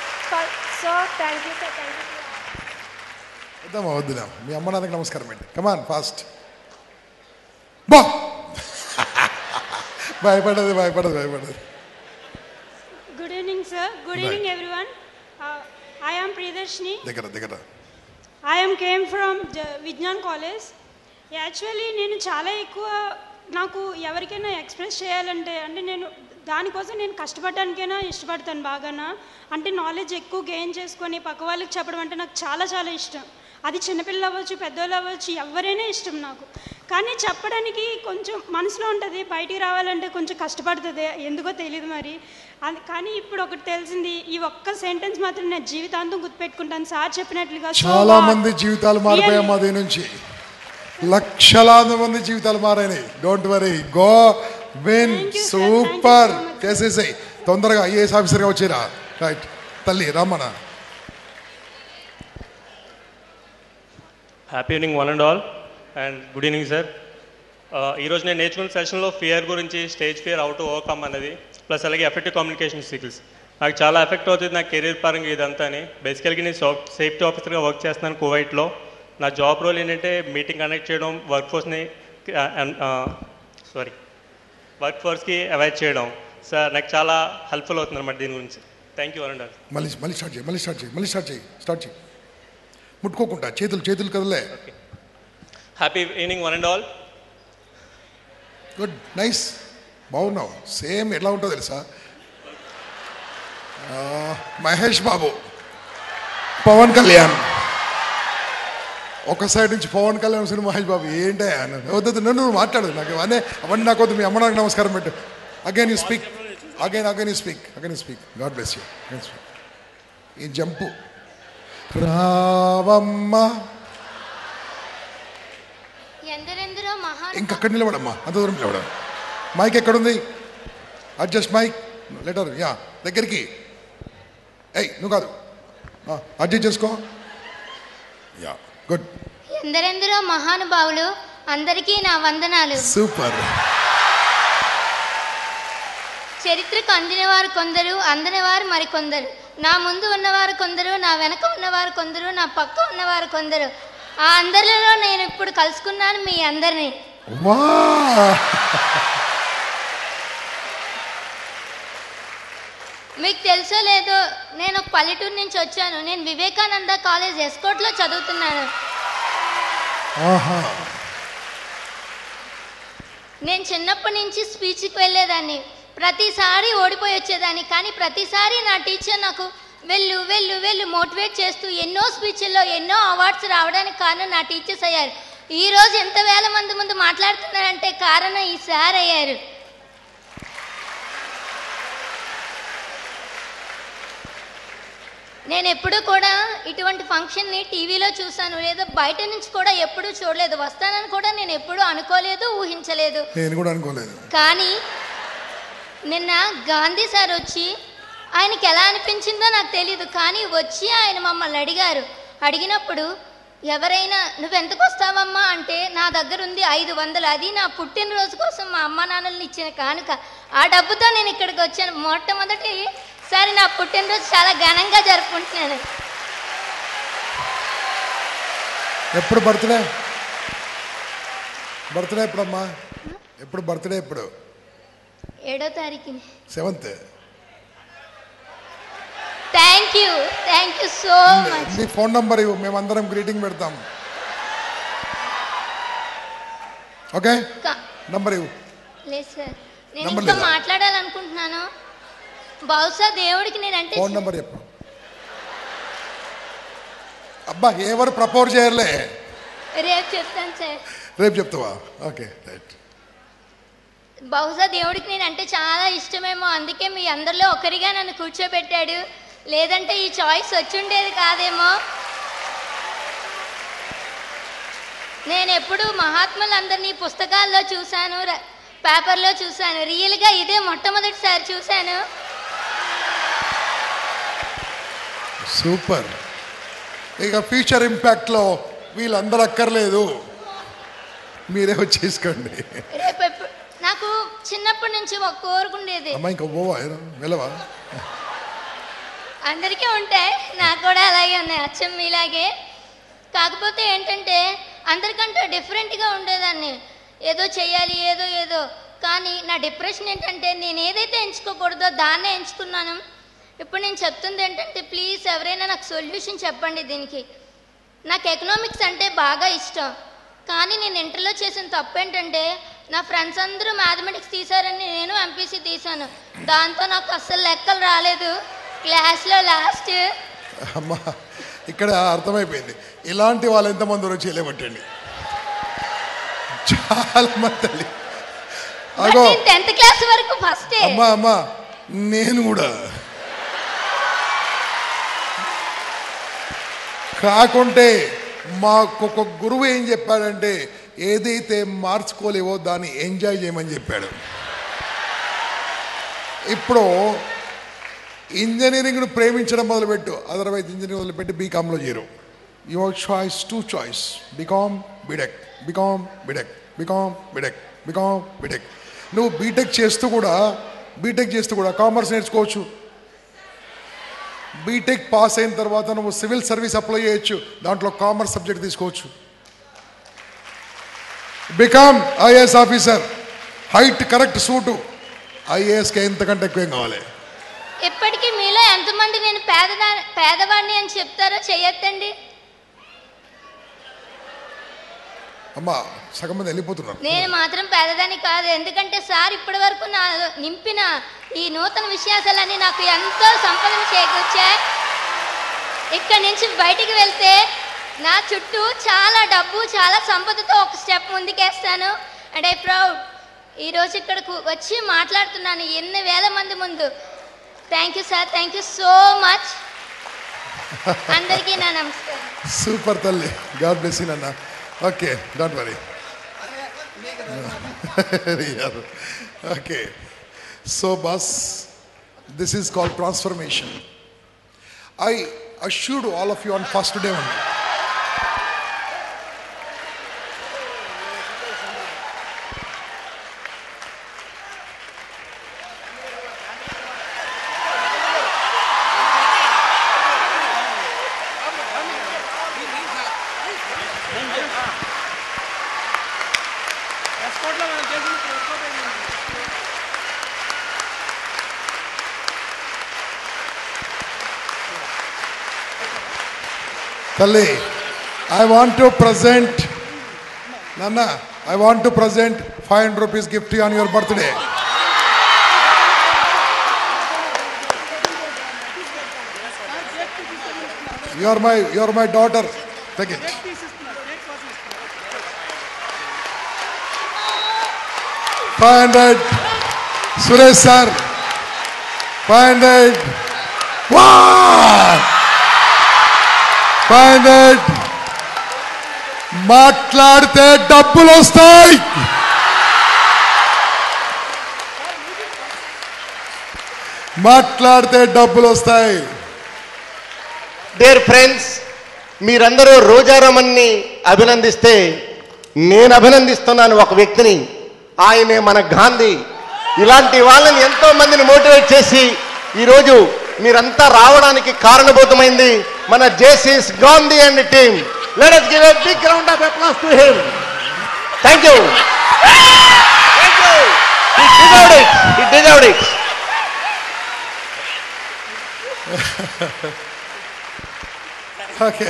So thank you sir. Thank you. వద్దుదా, మీ అమ్మ నాన్నకి నమస్కారం అండి. Come on fast. బా భయపడదు. Good evening, sir. Good evening, everyone. I am Priyadarshini. దగ్గర I am came from Vijnan College. Actually, నేను చాలా ఎక్కువ నాకు ఎవరికైనా ఎక్స్ప్రెస్ చేయాలంటే అంటే నేను దానికోసం నేను కష్టపడడానికైనా ఇష్టపడతాను బాగానా. అంటే నాలెడ్జ్ ఎక్కువ గెయిన్ చేసుకొని పక్క వాళ్ళకి చెప్పడం అంటే నాకు చాలా చాలా ఇష్టం. అది చిన్నపిల్లలు అవ్వచ్చు, పెద్దవాళ్ళు అవ్వచ్చు, ఎవరైనా ఇష్టం నాకు. కానీ చెప్పడానికి కొంచెం మనసులో ఉంటుంది, బయటికి రావాలంటే కొంచెం కష్టపడుతుంది, ఎందుకో తెలియదు మరి. కానీ ఇప్పుడు ఒకటి తెలిసింది, ఈ ఒక్క సెంటెన్స్ మాత్రం నేను జీవితాంతం గుర్తుపెట్టుకుంటాను. సార్ చెప్పినట్లుగా చాలా మంది జీవితాలు మారిపోయాయి మా దీని నుంచి, లక్షలాది మంది జీవితాలు మారాయి. Don't worry, go win. Super, చేసేసాయి తొందరగా. ఐఏఎస్ ఆఫీసర్గా వచ్చేరా. రైట్ తల్లి రమ్మన. Happy evening one and all, and good evening sir. ఈరోజు నేను నేర్చుకున్న సెషన్లో ఫియర్ గురించి, stage fear, how to overcome అన్నది, ప్లస్ అలాగే ఎఫెక్టివ్ కమ్యూనికేషన్ స్కిల్స్ నాకు చాలా ఎఫెక్ట్ అవుతుంది నా కెరీర్ పరంగా ఇదంతా అని. బేసికల్గా నేను సేఫ్టీ ఆఫీసర్గా వర్క్ చేస్తున్నాను కువైట్లో. నా జాబ్ రోల్ ఏంటంటే మీటింగ్ కండక్ట్ చేయడం, వర్క్ ఫోర్స్కి అవాయిడ్ చేయడం. సార్ నాకు చాలా హెల్ప్ఫుల్ అవుతుంది అన్నమాట దీని గురించి. Thank you one and all. మళ్ళీ స్టార్ట్ చేయి. ముట్టుకోకుండా చేతులు కదలే. Happy evening one and all. Good, nice, బాగున్నావు. సేమ్ ఎట్లా ఉంటుందో తెలుసా, మహేష్ బాబు, పవన్ కళ్యాణ్. ఒక సైడ్ నుంచి పవన్ కళ్యాణ్ సినిమా, మహేష్ బాబు ఏంటే వద్దు, నన్ను మాట్లాడు, నాకు అవన్నీ నాకు వద్దు. మీ అమ్మ నాకు నమస్కారం పెట్టు. Again you speak. God bless you. ఈ జంపు రావమ్మ. ఇంకక్కడ నిలబడమ్మా, అంత దూరం నిలబడం. మైక్ ఎక్కడుంది? Adjust mike later. యా, దగ్గరికి. నువ్వు కాదు, అడ్జస్ట్ చేసుకో. Yeah, good. ఎందరెందరో మహానుభావులు, అందరికీ నా వందనాలు. సూపర్. చరిత్రకు అందినవారు కొందరు, అందనివారు మరికొందరు. నా ముందు ఉన్నవారు కొందరు, నా వెనక ఉన్నవారు కొందరు, నా పక్క ఉన్నవారు కొందరు. ఆ అందరిలో నేను ఇప్పుడు కలుసుకున్నాను మీ అందరినీ. మీకు తెలుసో లేదో, నేను ఒక పల్లెటూరు నుంచి వచ్చాను. నేను వివేకానంద కాలేజ్ ఎస్కోట్లో చదువుతున్నాను. నేను చిన్నప్పటి నుంచి స్పీచ్కి వెళ్ళేదాన్ని. ప్రతిసారి ఓడిపోయి వచ్చేదాన్ని. కానీ ప్రతిసారి నా టీచర్ నాకు వెళ్ళు వెళ్ళు వెళ్ళు మోటివేట్ చేస్తూ ఎన్నో స్పీచ్ల్లో ఎన్నో అవార్డ్స్ రావడానికి కారణం నా టీచర్స్ అయ్యారు. ఈరోజు ఎంత వేల మంది ముందు మాట్లాడుతున్నానంటే కారణం ఈ సార్ అయ్యారు. నేను ఎప్పుడు కూడా ఇటువంటి ఫంక్షన్ని టీవీలో చూసాను, లేదా బయట నుంచి కూడా ఎప్పుడూ చూడలేదు. వస్తానని కూడా నేను ఎప్పుడూ అనుకోలేదు, ఊహించలేదు. నేను కూడా అనుకోలేదు. కానీ నిన్న గాంధీ సార్ వచ్చి, ఆయనకి ఎలా అనిపించిందో నాకు తెలీదు, కానీ వచ్చి ఆయన మమ్మల్ని అడిగినప్పుడు ఎవరైనా నువ్వెంతకు వస్తావమ్మా అంటే నా దగ్గర ఉంది 500. అది నా పుట్టినరోజు కోసం మా అమ్మ నాన్నల్ని ఇచ్చిన కానుక. ఆ డబ్బుతో నేను ఇక్కడికి వచ్చాను. మొట్టమొదటిసారి నా పుట్టినరోజు చాలా ఘనంగా జరుపుకుంటున్నాను. ఎప్పుడు బర్త్డే ఎప్పుడమ్మా? ఎప్పుడు బర్త్డే? ఎప్పుడు? 7వ తారీఖు 7th. Thank you so much. Me phone number ఇవ్వు, మేమందరం గ్రీటింగ్ పెడతాం. ఓకే, నంబర్ ఇవ్వు. లేదు సార్, నేను ఇంకా మాట్లాడాలనుకుంటున్నాను. బహుశా దేవుడికి నేనంటే ఫోన్ నంబర్ చెప్పు. అబ్బా, ఎవరు ప్రపోజ్ చేయర్లే. రేపు చెప్తాను సార్. రేపు చెప్తావా? Okay, right. బహుశా దేవుడికి నేనంటే చాలా ఇష్టమేమో, అందుకే మీ అందరిలో ఒకరిగా నన్ను కూర్చోబెట్టాడు. లేదంటే ఈ చాయిస్ వచ్చుండేది కాదేమో. నేను ఎప్పుడు మహాత్ములందరినీ పుస్తకాల్లో చూశాను, పేపర్లో చూశాను. రియల్గా ఇదే మొట్టమొదటిసారి చూశాను. సూపర్. ఇక ఫ్యూచర్ ఇంపాక్ట్లో వీళ్ళందరూ అక్కర్లేదు, మీరే వచ్చేసుకోండి. రేపు నాకు చిన్నప్పటి నుంచి ఒక కోరుకుండేది. అమ్మా, ఇంకా పోవా? వెళ్ళవా? అందరికీ ఉంటాయి, నాకు కూడా అలాగే ఉన్నాయి, అచ్చం మీలాగే. కాకపోతే ఏంటంటే అందరికంటే డిఫరెంట్గా ఉండేదాన్ని. ఏదో చేయాలి ఏదో కానీ నా డిప్రెషన్ ఏంటంటే నేను ఏదైతే ఎంచుకోకూడదో దాన్నే ఎంచుకున్నాను. ఇప్పుడు నేను చెప్తుంది ఏంటంటే ప్లీజ్ ఎవరైనా నాకు సొల్యూషన్ చెప్పండి దీనికి. నాకు ఎకనామిక్స్ అంటే బాగా ఇష్టం, కానీ నేను ఇంటర్లో చేసిన తప్పు ఏంటంటే నా ఫ్రెండ్స్ అందరూ మ్యాథమెటిక్స్ తీశారని నేను ఎంపీసీ తీశాను. దాంతో నాకు అస్సలు లెక్కలు రాలేదు, క్లాస్లో లాస్ట్. అమ్మా ఇక్కడ అర్థమైపోయింది ఇలాంటి వాళ్ళు ఎంతమంది వచ్చి చేయలేబట్టండి చాలా మంది. అగో 10th క్లాస్ వరకు ఫస్ట్. అమ్మా నేను కూడా కాకుంటే మాకొక గురువు ఏం చెప్పాడంటే ఏదైతే మార్చుకోలేవో దాన్ని ఎంజాయ్ చేయమని చెప్పాడు. ఇప్పుడు ఇంజనీరింగ్ను ప్రేమించడం మొదలుపెట్టు, అదర్వైజ్ ఇంజనీరింగ్ మొదలుపెట్టి బీకామ్లో చేరు. Your choice, 2 choice, BCom BTech, BCom BTech, BCom BTech, BCom BTech. నువ్వు బీటెక్ చేస్తూ కూడా కామర్స్ నేర్చుకోవచ్చు. బీటెక్ పాస్ అయిన తర్వాత నువ్వు సివిల్ సర్వీస్ అప్లై చేయొచ్చు, దాంట్లో కామర్స్ సబ్జెక్ట్ తీసుకోవచ్చు. Become IAS officer, height correct suit, ఐఏఎస్కి ఎంతకంటే ఎక్కువేం కావాలి. ఇప్పటికీ మీలో ఎంతమంది నేను పేదవాడిని అని చెప్తారో చెయ్యొద్దండి. అమ్మా సగం మంది వెళ్ళిపోతున్నారు. నేను మాత్రం పేదదాన్ని కాదు, ఎందుకంటే సార్ ఇప్పటి వరకు నా నింపిన ఈ నూతన విశ్వాసాలన్నీ నాకు ఎంతో సంపదను చేకూర్చాయి. ఇక్కడి నుంచి బయటికి వెళ్తే నా చుట్టూ చాలా డబ్బు, చాలా సంపదతో ఒక స్టెప్ ముందుకేస్తాను. అండ్ ఐ ప్రౌడ్ ఈరోజు ఇక్కడకు వచ్చి మాట్లాడుతున్నాను ఎన్ని వేల మంది ముందు. Thank you sir, thank you so much. అందరికీ నా నమస్కారం. సూపర్ తల్లి, గాడ్ బ్లెస్ యు నాన్న. Okay, don't worry. Okay, so boss, this is called transformation. I assured all of you on first day only. Talli, I want to present, Nana, I want to present 500 rupees gift to you on your birthday. You're my daughter. Take it. $500. Suresh sir. 500. Wow! 500. మాట్లాడితే డబ్బులు వస్తాయి. మాట్లాడితే డబ్బులు వస్తాయి. Dear friends, మీరందరూ రోజారమన్ని అభినందిస్తే నేను అభినందిస్తున్నాను ఒక వ్యక్తిని. ఆయనే మన గాంధీ. ఇలాంటి వాళ్ళని ఎంతో మందిని మోటివేట్ చేసి ఈరోజు మీరంతా రావడానికి కారణభూతమైంది మన జేసీస్ Gandhi and team. Let us give a big round of applause to him. Thank you. Thank you. He deserved it. He deserved it. Okay,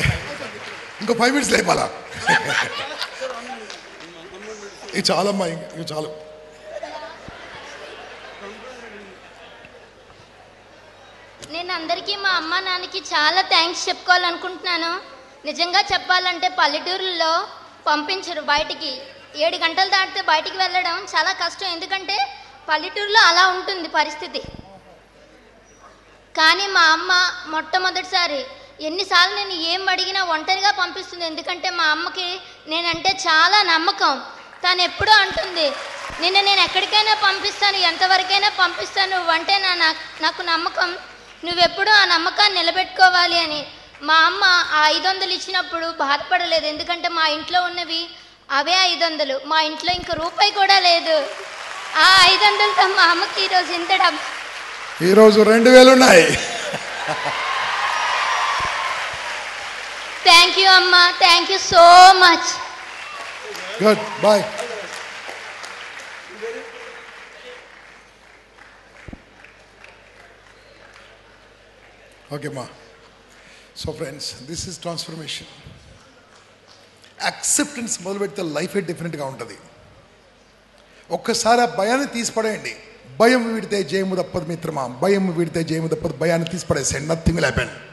ఇంకో 5 minutes లేపాలా? ఇది చాలమ్మా, ఇది చాలు. నేను అందరికీ మా అమ్మ నాన్నకి చాలా థ్యాంక్స్ చెప్పుకోవాలనుకుంటున్నాను. నిజంగా చెప్పాలంటే పల్లెటూరులో పంపించరు బయటికి. 7 గంటలు దాటితే బయటికి వెళ్ళడం చాలా కష్టం, ఎందుకంటే పల్లెటూరులో అలా ఉంటుంది పరిస్థితి. కానీ మా అమ్మ మొట్టమొదటిసారి ఎన్నిసార్లు నేను ఏం అడిగినా ఒంటరిగా పంపిస్తుంది. ఎందుకంటే మా అమ్మకి నేనంటే చాలా నమ్మకం. తను ఎప్పుడూ అంటుంది, నేను ఎక్కడికైనా పంపిస్తాను, ఎంతవరకైనా పంపిస్తాను, నువ్వంటే నాకు నమ్మకం, నువ్వెప్పుడూ ఆ నమ్మకాన్ని నిలబెట్టుకోవాలి అని. మా అమ్మ ఆ 500 ఇచ్చినప్పుడు బాధపడలేదు, ఎందుకంటే మా ఇంట్లో ఉన్నవి అవే 500. మా ఇంట్లో ఇంక రూపాయి కూడా లేదు. ఆ 500తో మా అమ్మకి ఈరోజు ఇంత డబ్బు, ఈరోజు 2000 ఉన్నాయి. థ్యాంక్ యూ అమ్మా, thank you so much. Good, bye. Okay మా. So friends, this is transformation. Acceptance మొదలు పెడితే లైఫే డిఫరెంట్గా ఉంటుంది. ఒక్కసారి ఆ భయాన్ని తీసిపడేయండి. భయం వీడితే జయము తప్పదు మిత్రమా, భయం వీడితే జయము తప్పదు. భయాన్ని తీసిపడేసేయండి. Nothing will happen.